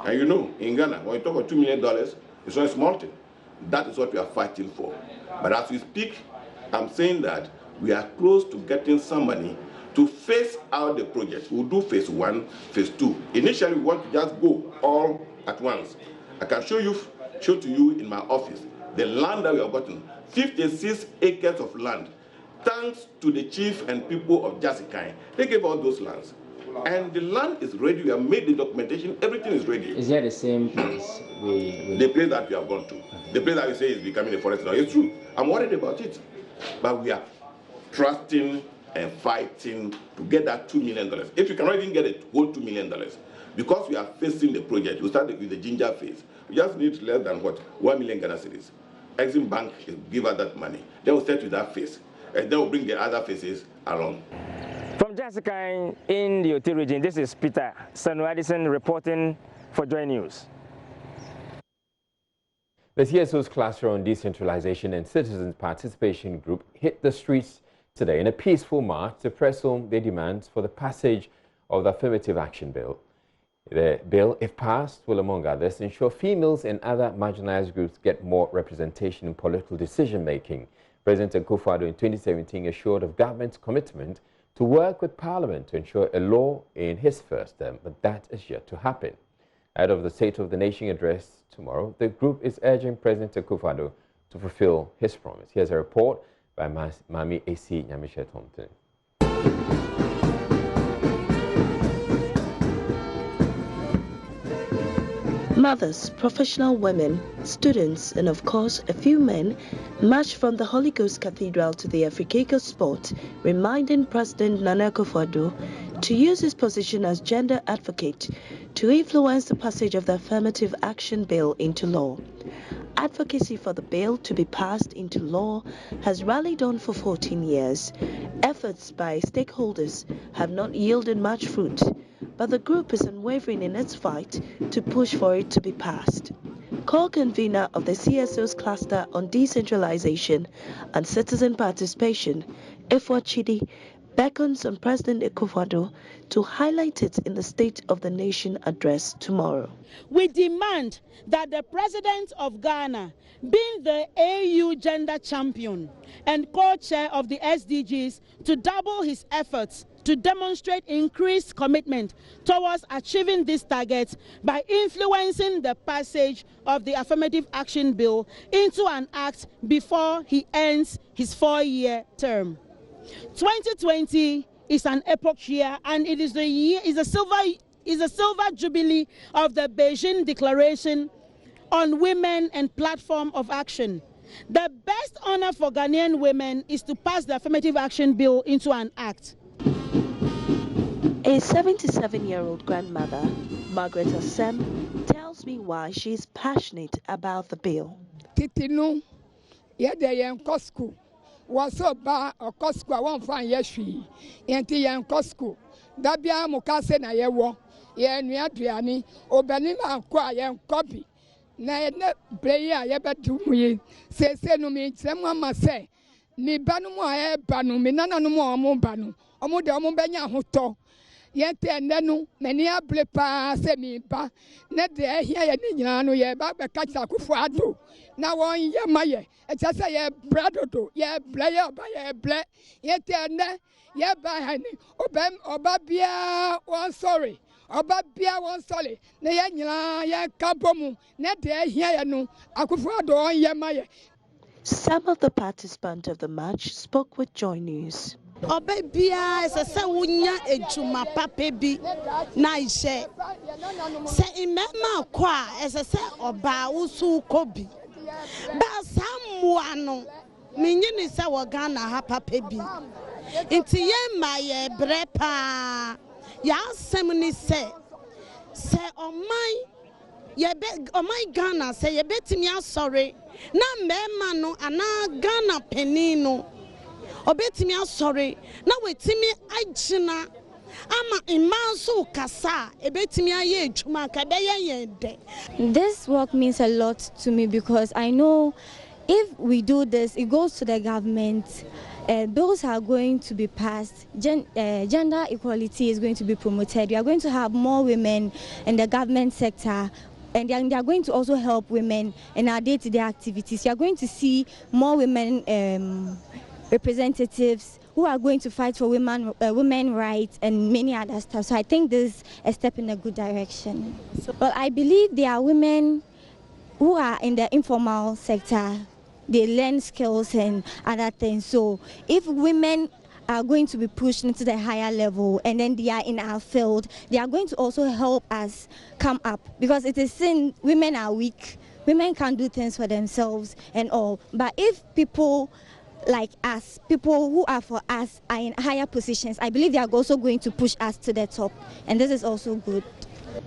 And you know, in Ghana, when you talk about $2 million, it's not a small thing. That is what we are fighting for. But as we speak, I'm saying that we are close to getting some money to phase out the project. We'll do phase 1, phase 2. Initially, we want to just go all at once. I can show to you in my office the land that we have gotten, 56 acres of land. Thanks to the chief and people of Jasikan, they gave all those lands. And the land is ready, we have made the documentation, everything is ready. Is that the same place? The place that we have gone to. The place that you say is becoming a forest now. It's true. I'm worried about it. But we are trusting and fighting to get that $2 million. If you cannot even get a whole $2 million, because we are facing the project, we started with the ginger phase. We just need less than what? 1 million Ghana cedis. Exim Bank will give us that money. Then we'll start with that phase. and then we'll bring the other phases along. From Jessica in the Oti region, this is Peter Sanu Addison reporting for Joy News. The CSO's cluster on decentralization and citizen participation group hit the streets today in a peaceful march to press home their demands for the passage of the Affirmative Action Bill. The bill, if passed, will, among others, ensure females and other marginalized groups get more representation in political decision-making. President Akufo-Addo in 2017 assured of government's commitment to work with Parliament to ensure a law in his first term, but that is yet to happen. Ahead of the State of the Nation address tomorrow, the group is urging President Akufo-Addo to fulfill his promise. Here's a report by Mami A.C. Nyamisha Thompson. Mothers, professional women, students, and of course a few men marched from the Holy Ghost Cathedral to the Africaico spot, reminding President Nana Akufo-Addo to use his position as gender advocate to influence the passage of the Affirmative Action Bill into law. Advocacy for the bill to be passed into law has rallied on for 14 years. Efforts by stakeholders have not yielded much fruit, but the group is unwavering in its fight to push for it to be passed. Co-convener of the CSO's cluster on decentralization and citizen participation, Efwa Chidi, beckons on President Akufo-Addo to highlight it in the State of the Nation address tomorrow. We demand that the President of Ghana, being the AU gender champion and co-chair of the SDGs, to double his efforts to demonstrate increased commitment towards achieving these targets by influencing the passage of the Affirmative Action Bill into an act before he ends his 4-year term. 2020 is an epoch year, and it is a silver jubilee of the Beijing Declaration on Women and Platform of Action. The best honor for Ghanaian women is to pass the Affirmative Action Bill into an act. A 77-year-old grandmother, Margaret Asem, tells me why she is passionate about the bill. Titinu, school. Was so bad or Costco, I won't find yeshi. Yanti yan Costco. Dabia Mukase na yewo. Yen Yadriani, Obanima qua yan copy. Na player yeba do me. Say no me, someone must say. Ni banu mo banu, minana no more banu. Omo de omo benya hoto. Yente nenu, many a blepa, semi ba. Net de here no ye back the catch Akufo-Addo. Now on ye maye. It's just a brado, ye player by a black, yet ye by honey, Obabia one sorry, Obabia one sorry, Nayanya, ye Kampomu, net there here no, Akufo-Addo on ye maye. Some of the participants of the march spoke with Joy News. Obabia is a sawunya ejuma papebi na ise. Se imema kwa is a say oba usu kobi. Ba samuano minyini se wogana ha papebi. Inti ye ma ye brepa. Ya semni se omai Ghana se ye betimi asore na mema no ana Ghana penino. Obetimi asore na wetimi agina ama imanso kasa ebetimi aye ejuma kabeye yende. This work means a lot to me because I know if we do this, it goes to the government. Bills are going to be passed. Gender equality is going to be promoted. We are going to have more women in the government sector. And they are going to also help women in our day-to-day activities. You are going to see more women representatives who are going to fight for women rights and many other stuff. So I think this is a step in a good direction. But I believe there are women who are in the informal sector. They learn skills and other things. So if women are going to be pushed into the higher level and then they are in our field, they are going to also help us come up, because it is seen women are weak. Women can't do things for themselves and all. But if people like us, people who are for us, are in higher positions, I believe they are also going to push us to the top, and this is also good.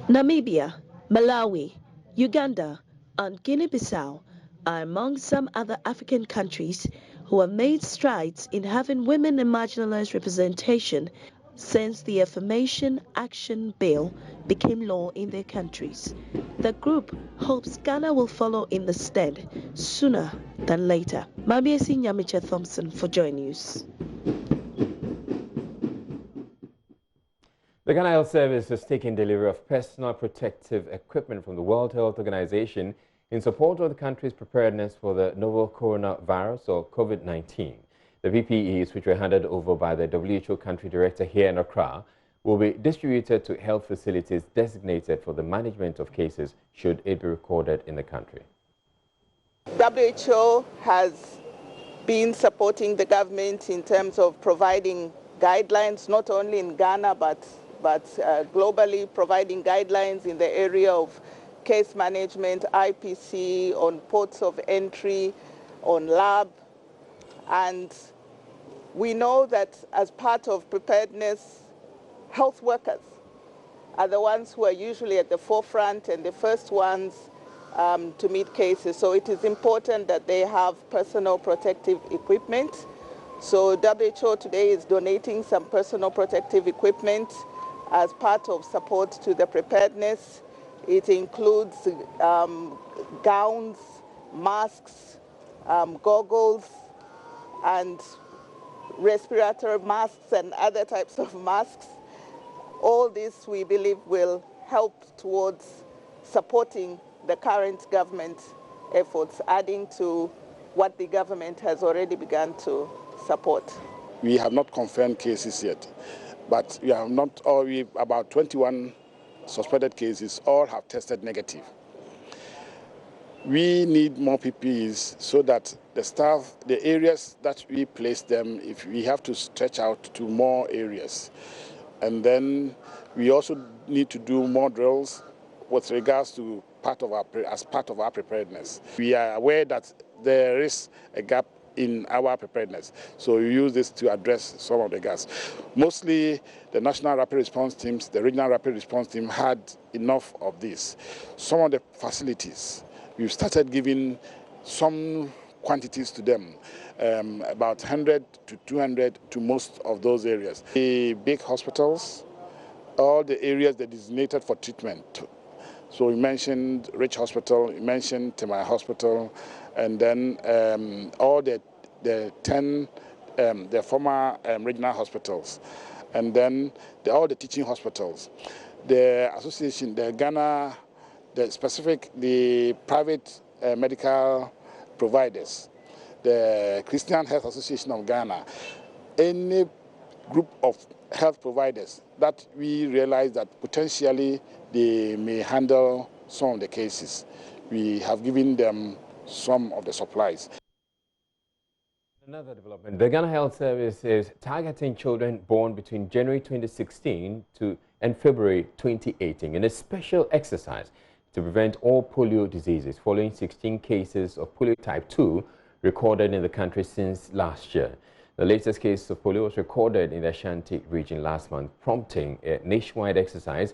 Namibia, Malawi, Uganda, and Guinea-Bissau are among some other African countries who have made strides in having women and marginalized representation since the Affirmation Action Bill became law in their countries. The group hopes Ghana will follow in the stead sooner than later. Mabiesi Nyamiche Thompson for Joy News. The Ghana Health Service has taken delivery of personal protective equipment from the World Health Organization in support of the country's preparedness for the novel coronavirus or COVID-19. The PPEs, which were handed over by the WHO country director here in Accra, will be distributed to health facilities designated for the management of cases should it be recorded in the country. WHO has been supporting the government in terms of providing guidelines, not only in Ghana but globally, providing guidelines in the area of case management, IPC, on ports of entry, on lab. And we know that as part of preparedness, health workers are the ones who are usually at the forefront and the first ones to meet cases. So it is important that they have personal protective equipment. So WHO today is donating some personal protective equipment as part of support to the preparedness. It includes gowns, masks, goggles, and respiratory masks and other types of masks. All this, we believe, will help towards supporting the current government efforts, adding to what the government has already begun to support. We have not confirmed cases yet, but we have not about 21 suspected cases, all have tested negative. We need more PPEs so that the staff, the areas that we place them, if we have to stretch out to more areas. And then we also need to do more drills with regards to as part of our preparedness. We are aware that there is a gap in our preparedness, so we use this to address some of the gaps. Mostly the National Rapid Response Teams, the Regional Rapid Response Team had enough of this. Some of the facilities, we've started giving some quantities to them, about 100 to 200 to most of those areas. The big hospitals, all the areas that are designated for treatment. So we mentioned Rich Hospital, we mentioned Temai Hospital, and then all the 10 the former regional hospitals, and then all the teaching hospitals. The association, the Ghana, the private medical providers, the Christian Health Association of Ghana, any group of health providers that we realize that potentially they may handle some of the cases. We have given them some of the supplies. Another development, the Ghana Health Service is targeting children born between January 2016 and February 2018 in a special exercise to prevent all polio diseases following 16 cases of polio type 2 recorded in the country since last year. The latest case of polio was recorded in the Ashanti region last month, prompting a nationwide exercise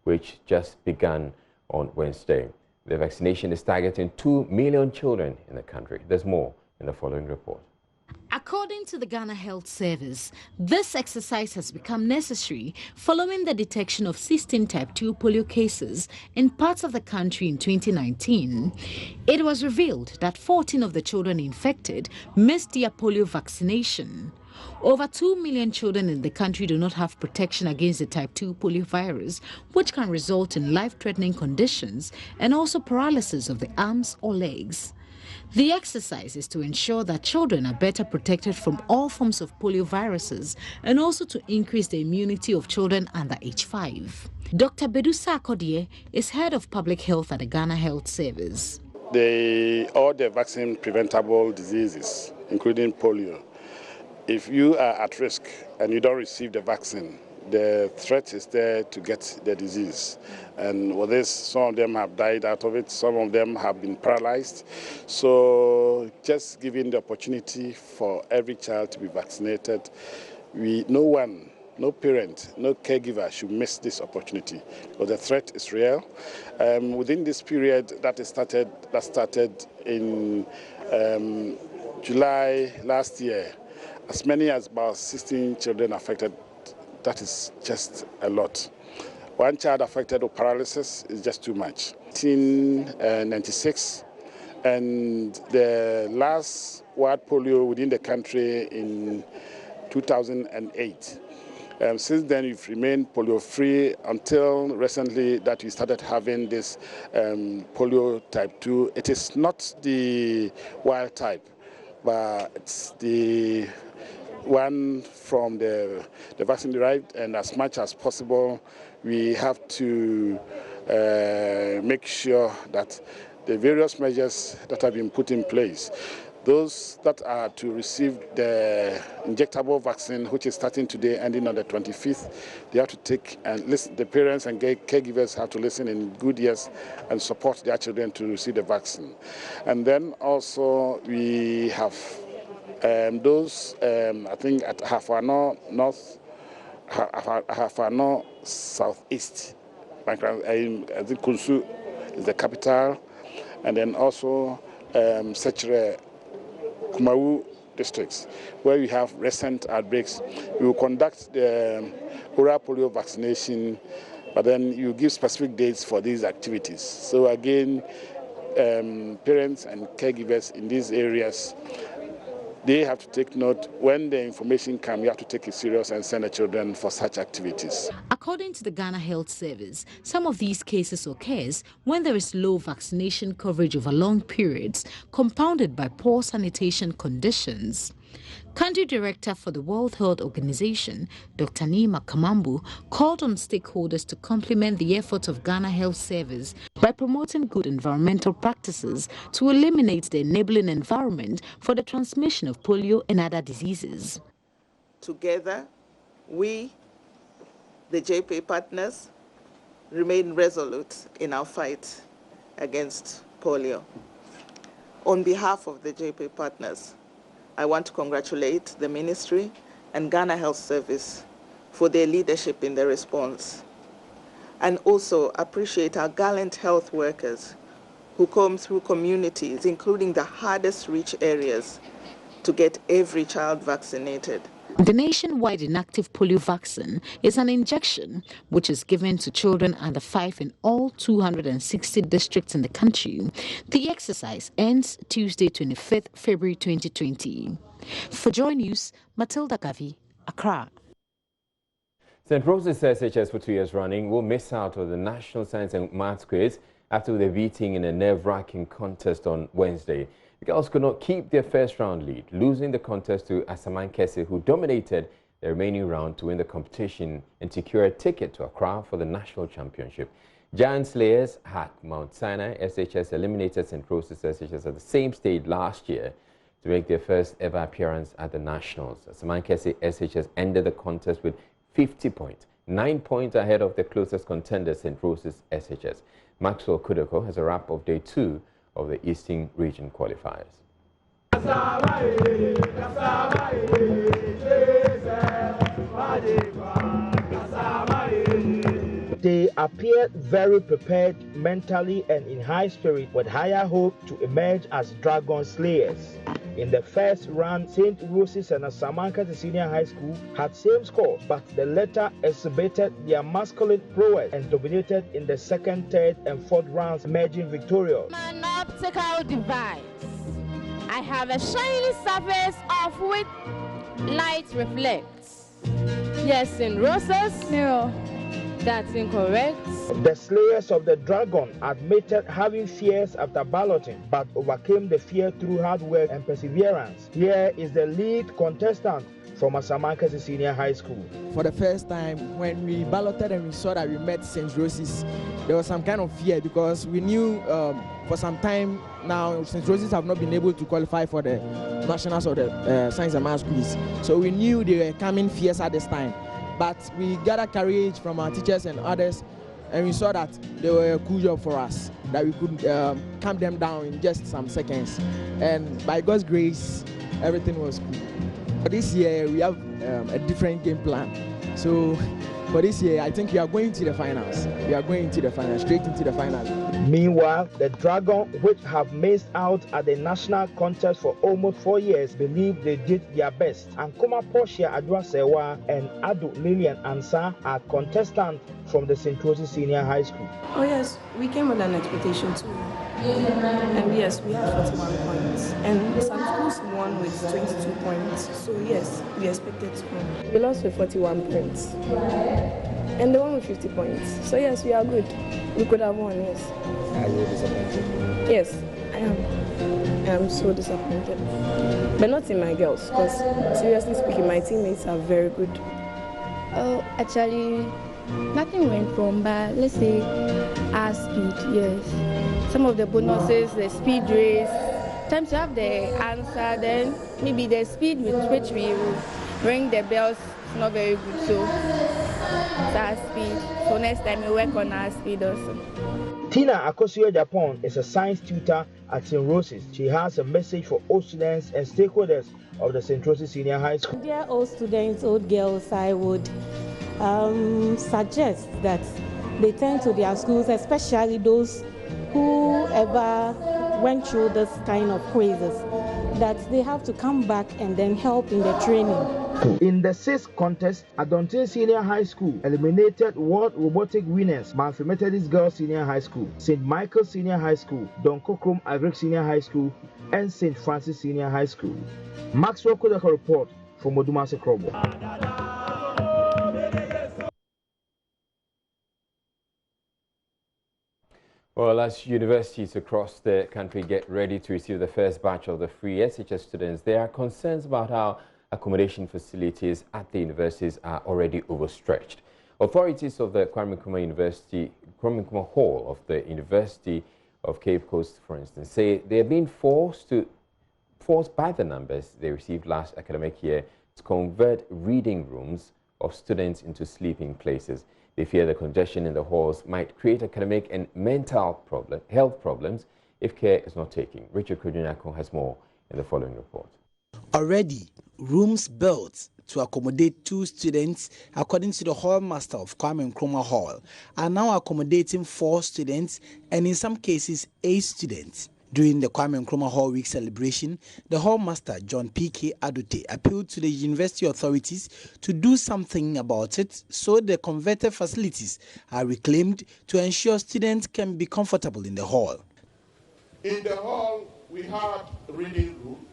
which just began on Wednesday. The vaccination is targeting 2 million children in the country. There's more in the following report. According to the Ghana Health Service, this exercise has become necessary following the detection of 16 type 2 polio cases in parts of the country in 2019. It was revealed that 14 of the children infected missed their polio vaccination. Over 2 million children in the country do not have protection against the type 2 polio virus, which can result in life-threatening conditions and also paralysis of the arms or legs. The exercise is to ensure that children are better protected from all forms of polio viruses and also to increase the immunity of children under age 5. Dr. Bedusa Akodie is head of public health at the Ghana Health Service. All the vaccine preventable diseases, including polio, if you are at risk and you don't receive the vaccine, the threat is there to get the disease. And with this, some of them have died out of it, some of them have been paralyzed. So just giving the opportunity for every child to be vaccinated, no parent, no caregiver should miss this opportunity, because the threat is real. Within this period that started in July last year, as many as about 16 children affected. That is just a lot. One child affected with paralysis is just too much. 1996, and the last wild polio within the country in 2008. Since then, we've remained polio-free until recently that we started having this polio type 2. It is not the wild type, but it's the one from the vaccine derived, and as much as possible, we have to make sure that the various measures that have been put in place, those that are to receive the injectable vaccine, which is starting today, ending on the 25th, they have to take and listen. The parents and caregivers have to listen in good ears and support their children to receive the vaccine. And then also we have those, I think at Hafano North, Hafano Southeast, I think Kunsu is the capital, and then also Sechere, Kumawu districts, where we have recent outbreaks. We will conduct the oral polio vaccination, but then you give specific dates for these activities. So again, parents and caregivers in these areas, they have to take note. When the information comes, you have to take it serious and send the children for such activities. According to the Ghana Health Service, some of these cases occurs when there is low vaccination coverage over long periods, compounded by poor sanitation conditions. Country Director for the World Health Organization, Dr. Nima Kamambu, called on stakeholders to complement the efforts of Ghana Health Service by promoting good environmental practices to eliminate the enabling environment for the transmission of polio and other diseases. Together, we, the JP partners, remain resolute in our fight against polio. On behalf of the JP partners, I want to congratulate the Ministry and Ghana Health Service for their leadership in the response, and also appreciate our gallant health workers who come through communities, including the hardest reach areas, to get every child vaccinated. The nationwide inactive polio vaccine is an injection which is given to children under 5 in all 260 districts in the country. The exercise ends Tuesday, 25th February 2020. For Joy News, Matilda Gavi, Accra. St. Rose's SHS for 2 years running will miss out on the National Science and Maths quiz after their beating in a nerve-wracking contest on Wednesday. The girls could not keep their first round lead, losing the contest to Asaman Kese, who dominated the remaining round to win the competition and secure a ticket to Accra for the national championship. Giant Slayers had Mount Sinai SHS eliminated St. Rose's SHS at the same stage last year to make their first ever appearance at the nationals. Asaman Kese SHS ended the contest with 50 points, 9 points ahead of the closest contender, St. Rose's SHS. Maxwell Kudoko has a wrap of day 2 of the Eastern Region qualifiers. They appear very prepared mentally and in high spirit, with higher hope to emerge as Dragon Slayers. In the first round, St. Rose's and Asaman Kese Senior High School had same scores, but the latter exhibited their masculine prowess and dominated in the second, third, and fourth rounds, emerging victorious. An optical device. I have a shiny surface of which light reflects. Yes, St. Rose's. No, that's incorrect. The Slayers of the Dragon admitted having fears after balloting, but overcame the fear through hard work and perseverance. Here is the lead contestant from Asaman Kese Senior High School. For the first time, when we balloted and we saw that we met St. Rose's, there was some kind of fear because we knew for some time now St. Rose's have not been able to qualify for the nationals or the Science and Maths quiz. So we knew they were coming fierce at this time. But we gathered courage from our teachers and others, and we saw that they were a cool job for us, that we could calm them down in just some seconds. And by God's grace, everything was cool. This year, we have a different game plan. So for this year, I think we are going to the finals. We are going to the finals, straight into the finals. Meanwhile, the Dragon, which have missed out at the national contest for almost 4 years, believe they did their best. And Kuma Portia Adwa Sewa and Adu Lillian Ansa are contestants from the St. Rosie's Senior High School. Oh yes, we came with an expectation too. And yes, we had 41 points. And some schools won with 22 points. So yes, we expected to win. We lost with 41 points. And they won with 50 points. So yes, we are good. We could have won, yes. Are you disappointed? Yes, I am. I am so disappointed. But not in my girls, because seriously speaking, my teammates are very good. Oh, actually, nothing went wrong, but let's say our speed, yes. Some of the bonuses, the speed race, times you have the answer, then maybe the speed with which we will ring the bells is not very good, so it's our speed. So next time we work on our speed also. Tina Akosio Japan is a science tutor at St. Rosie's. She has a message for all students and stakeholders of the St. Rosie's Senior High School. Dear old students, old girls, I would suggest that they turn to their schools, especially those who ever went through this kind of quizzes, that they have to come back and then help in the training. In the 6th contest, Adontin Senior High School eliminated World Robotic winners Manfi Methodist Girls Senior High School, St. Michael Senior High School, Don Kokrom Agric Senior High School, and St. Francis Senior High School. Maxwell Kodaka report from Odumase Krobo. Well, as universities across the country get ready to receive the first batch of the free SHS students, there are concerns about how accommodation facilities at the universities are already overstretched. Authorities of the Kwame Nkrumah Hall of the University of Cape Coast, for instance, say they are being forced by the numbers they received last academic year to convert reading rooms of students into sleeping places. They fear the congestion in the halls might create academic and mental health problems if care is not taken. Richard Kudunako has more in the following report. Already, rooms built to accommodate 2 students, according to the hall master of Kwame Nkrumah Hall, are now accommodating 4 students and in some cases 8 students. During the Kwame Nkrumah Hall Week celebration, the hall master, John P.K. Adute, appealed to the university authorities to do something about it so the converted facilities are reclaimed to ensure students can be comfortable in the hall. In the hall, we had a reading room,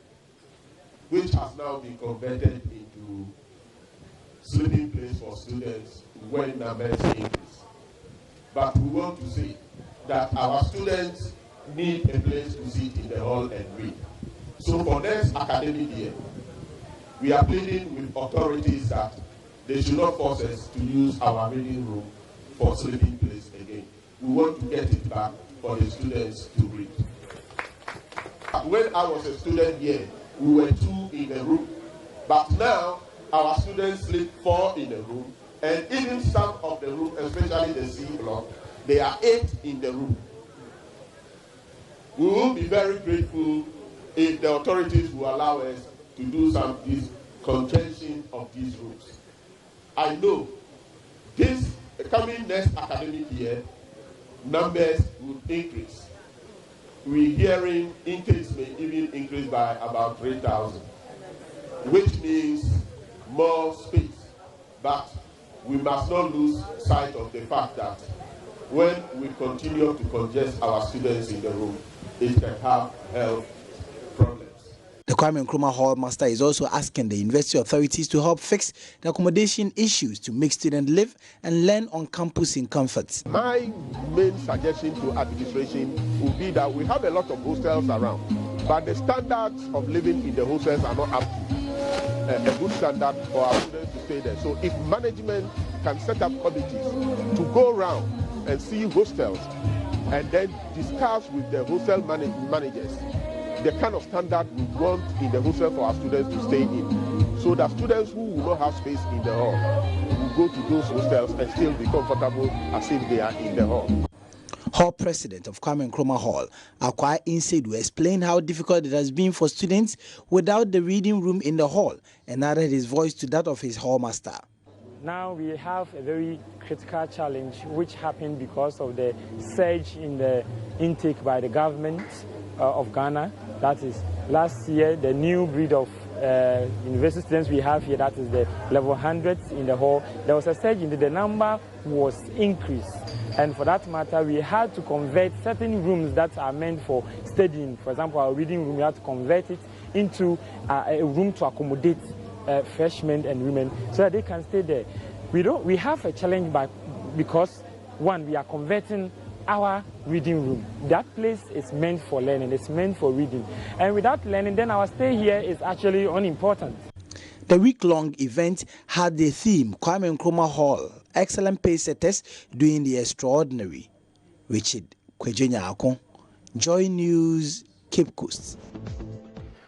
which has now been converted into sleeping place for students when numbers increase. But we want to say that our students need a place to sit in the hall and read. So for next academic year, we are pleading with authorities that they should not force us to use our reading room for sleeping place again. We want to get it back for the students to read. When I was a student here, we were 2 in the room, but now our students sleep 4 in the room, and even some of the room, especially the C block, they are 8 in the room. We will be very grateful if the authorities will allow us to do some congestion of these rooms. I know this coming next academic year, numbers will increase. We're hearing increase may even increase by about 3,000, which means more space. But we must not lose sight of the fact that when we continue to congest our students in the room, it can have health problems. The Kwame Nkrumah Hall master is also asking the university authorities to help fix the accommodation issues to make students live and learn on campus in comfort. My main suggestion to administration would be that we have a lot of hostels around, but the standards of living in the hostels are not up to a good standard for our students to stay there. So if management can set up committees to go around and see hostels and then discuss with the hostel managers the kind of standard we want in the hostel for our students to stay in, so that students who will not have space in the hall will go to those hostels and still be comfortable as if they are in the hall. Hall president of Kwame Nkrumah Hall, Akwai Insedu, explained how difficult it has been for students without the reading room in the hall and added his voice to that of his hall master. now we have a very critical challenge which happened because of the surge in the intake by the government of Ghana. That is, last year, the new breed of university students we have here, that is the level 100 in the hall, there was a surge in the number was increased. And for that matter, we had to convert certain rooms that are meant for studying. For example, our reading room, we had to convert it into a room to accommodate freshmen and women so that they can stay there. We have a challenge because, one, we are converting our reading room. That place is meant for learning, it's meant for reading. And without learning, then our stay here is actually unimportant. The week-long event had the theme Kwame Nkrumah Hall, excellent pace setters doing the extraordinary. Richard Kwejenyako, Joy News, Cape Coast.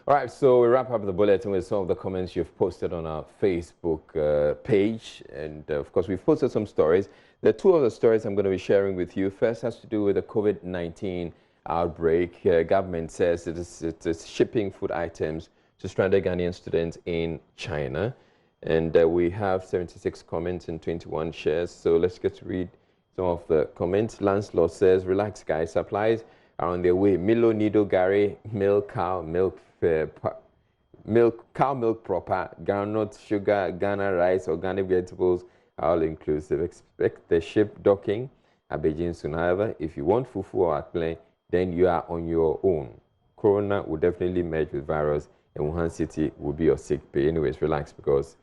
All right, so we wrap up the bulletin with some of the comments you've posted on our Facebook page. And of course, we've posted some stories. The two of the stories I'm going to be sharing with you. First has to do with the COVID-19 outbreak. Government says it is shipping food items to stranded Ghanaian students in China. And we have 76 comments and 21 shares. So let's get to read some of the comments. Lancelot says, relax guys, supplies are on their way. Milo, Nido, Gary, milk, cow milk proper, groundnut, sugar, Ghana rice, organic vegetables, all inclusive. Expect the ship docking at Beijing soon. However, if you want fufu or akple, then you are on your own. Corona will definitely merge with virus, and Wuhan City will be your sick bay. Anyways, relax because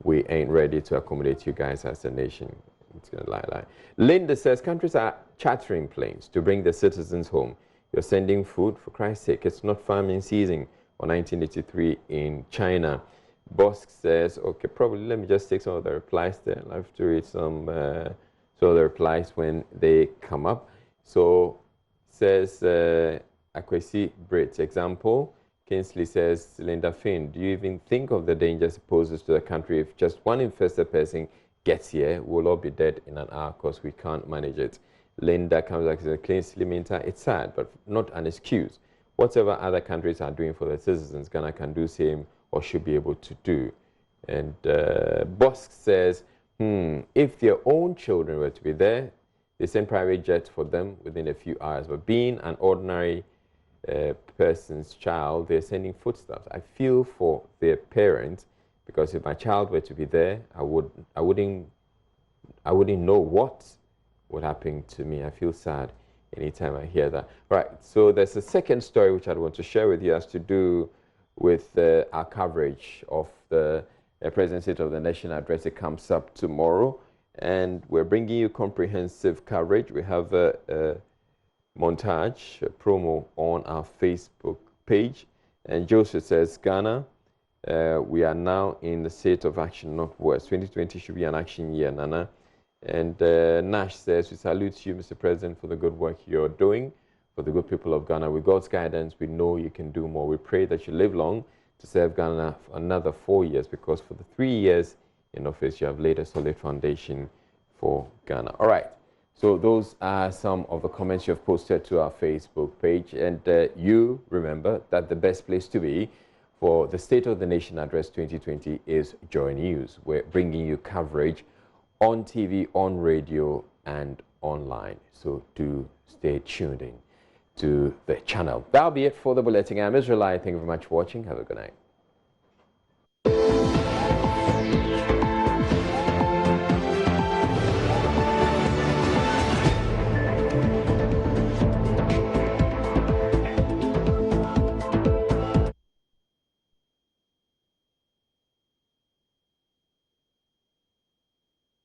we ain't ready to accommodate you guys as a nation. It's gonna lie. Linda says countries are chartering planes to bring their citizens home. You're sending food, for Christ's sake. It's not famine season or 1983 in China. Bosk says, okay, probably let me just take some of the replies there. I'll have to read some of the replies when they come up. So says Akwesi Brit example. Kinsley says, Linda Finn, do you even think of the dangers it poses to the country if just one infested person gets here? We'll all be dead in an hour because we can't manage it. Linda comes back and says, Kinsley Minta, it's sad, but not an excuse. Whatever other countries are doing for their citizens, Ghana can do same or should be able to do. And Bosk says, if their own children were to be there, they send private jets for them within a few hours. But being an ordinary person's child, they're sending foodstuffs. I feel for their parents because if my child were to be there, I wouldn't know what would happen to me. I feel sad anytime I hear that. Right, so there's a second story which I'd want to share with you, has to do with our coverage of the President's State of the Nation address. It comes up tomorrow, and we're bringing you comprehensive coverage. We have a montage, a promo on our Facebook page, and Joseph says, Ghana, we are now in the state of action, not worse. 2020 should be an action year, Nana. And Nash says, we salute you, Mr. President, for the good work you're doing for the good people of Ghana. With God's guidance, we know you can do more. We pray that you live long to serve Ghana for another 4 years, because for the 3 years in office, you have laid a solid foundation for Ghana. All right. So those are some of the comments you have posted to our Facebook page. And you remember that the best place to be for the State of the Nation Address 2020 is Joy News. We're bringing you coverage on TV, on radio, and online. So do stay tuned in to the channel. That'll be it for the bulletin. I'm Israel. Thank you very much for watching. Have a good night.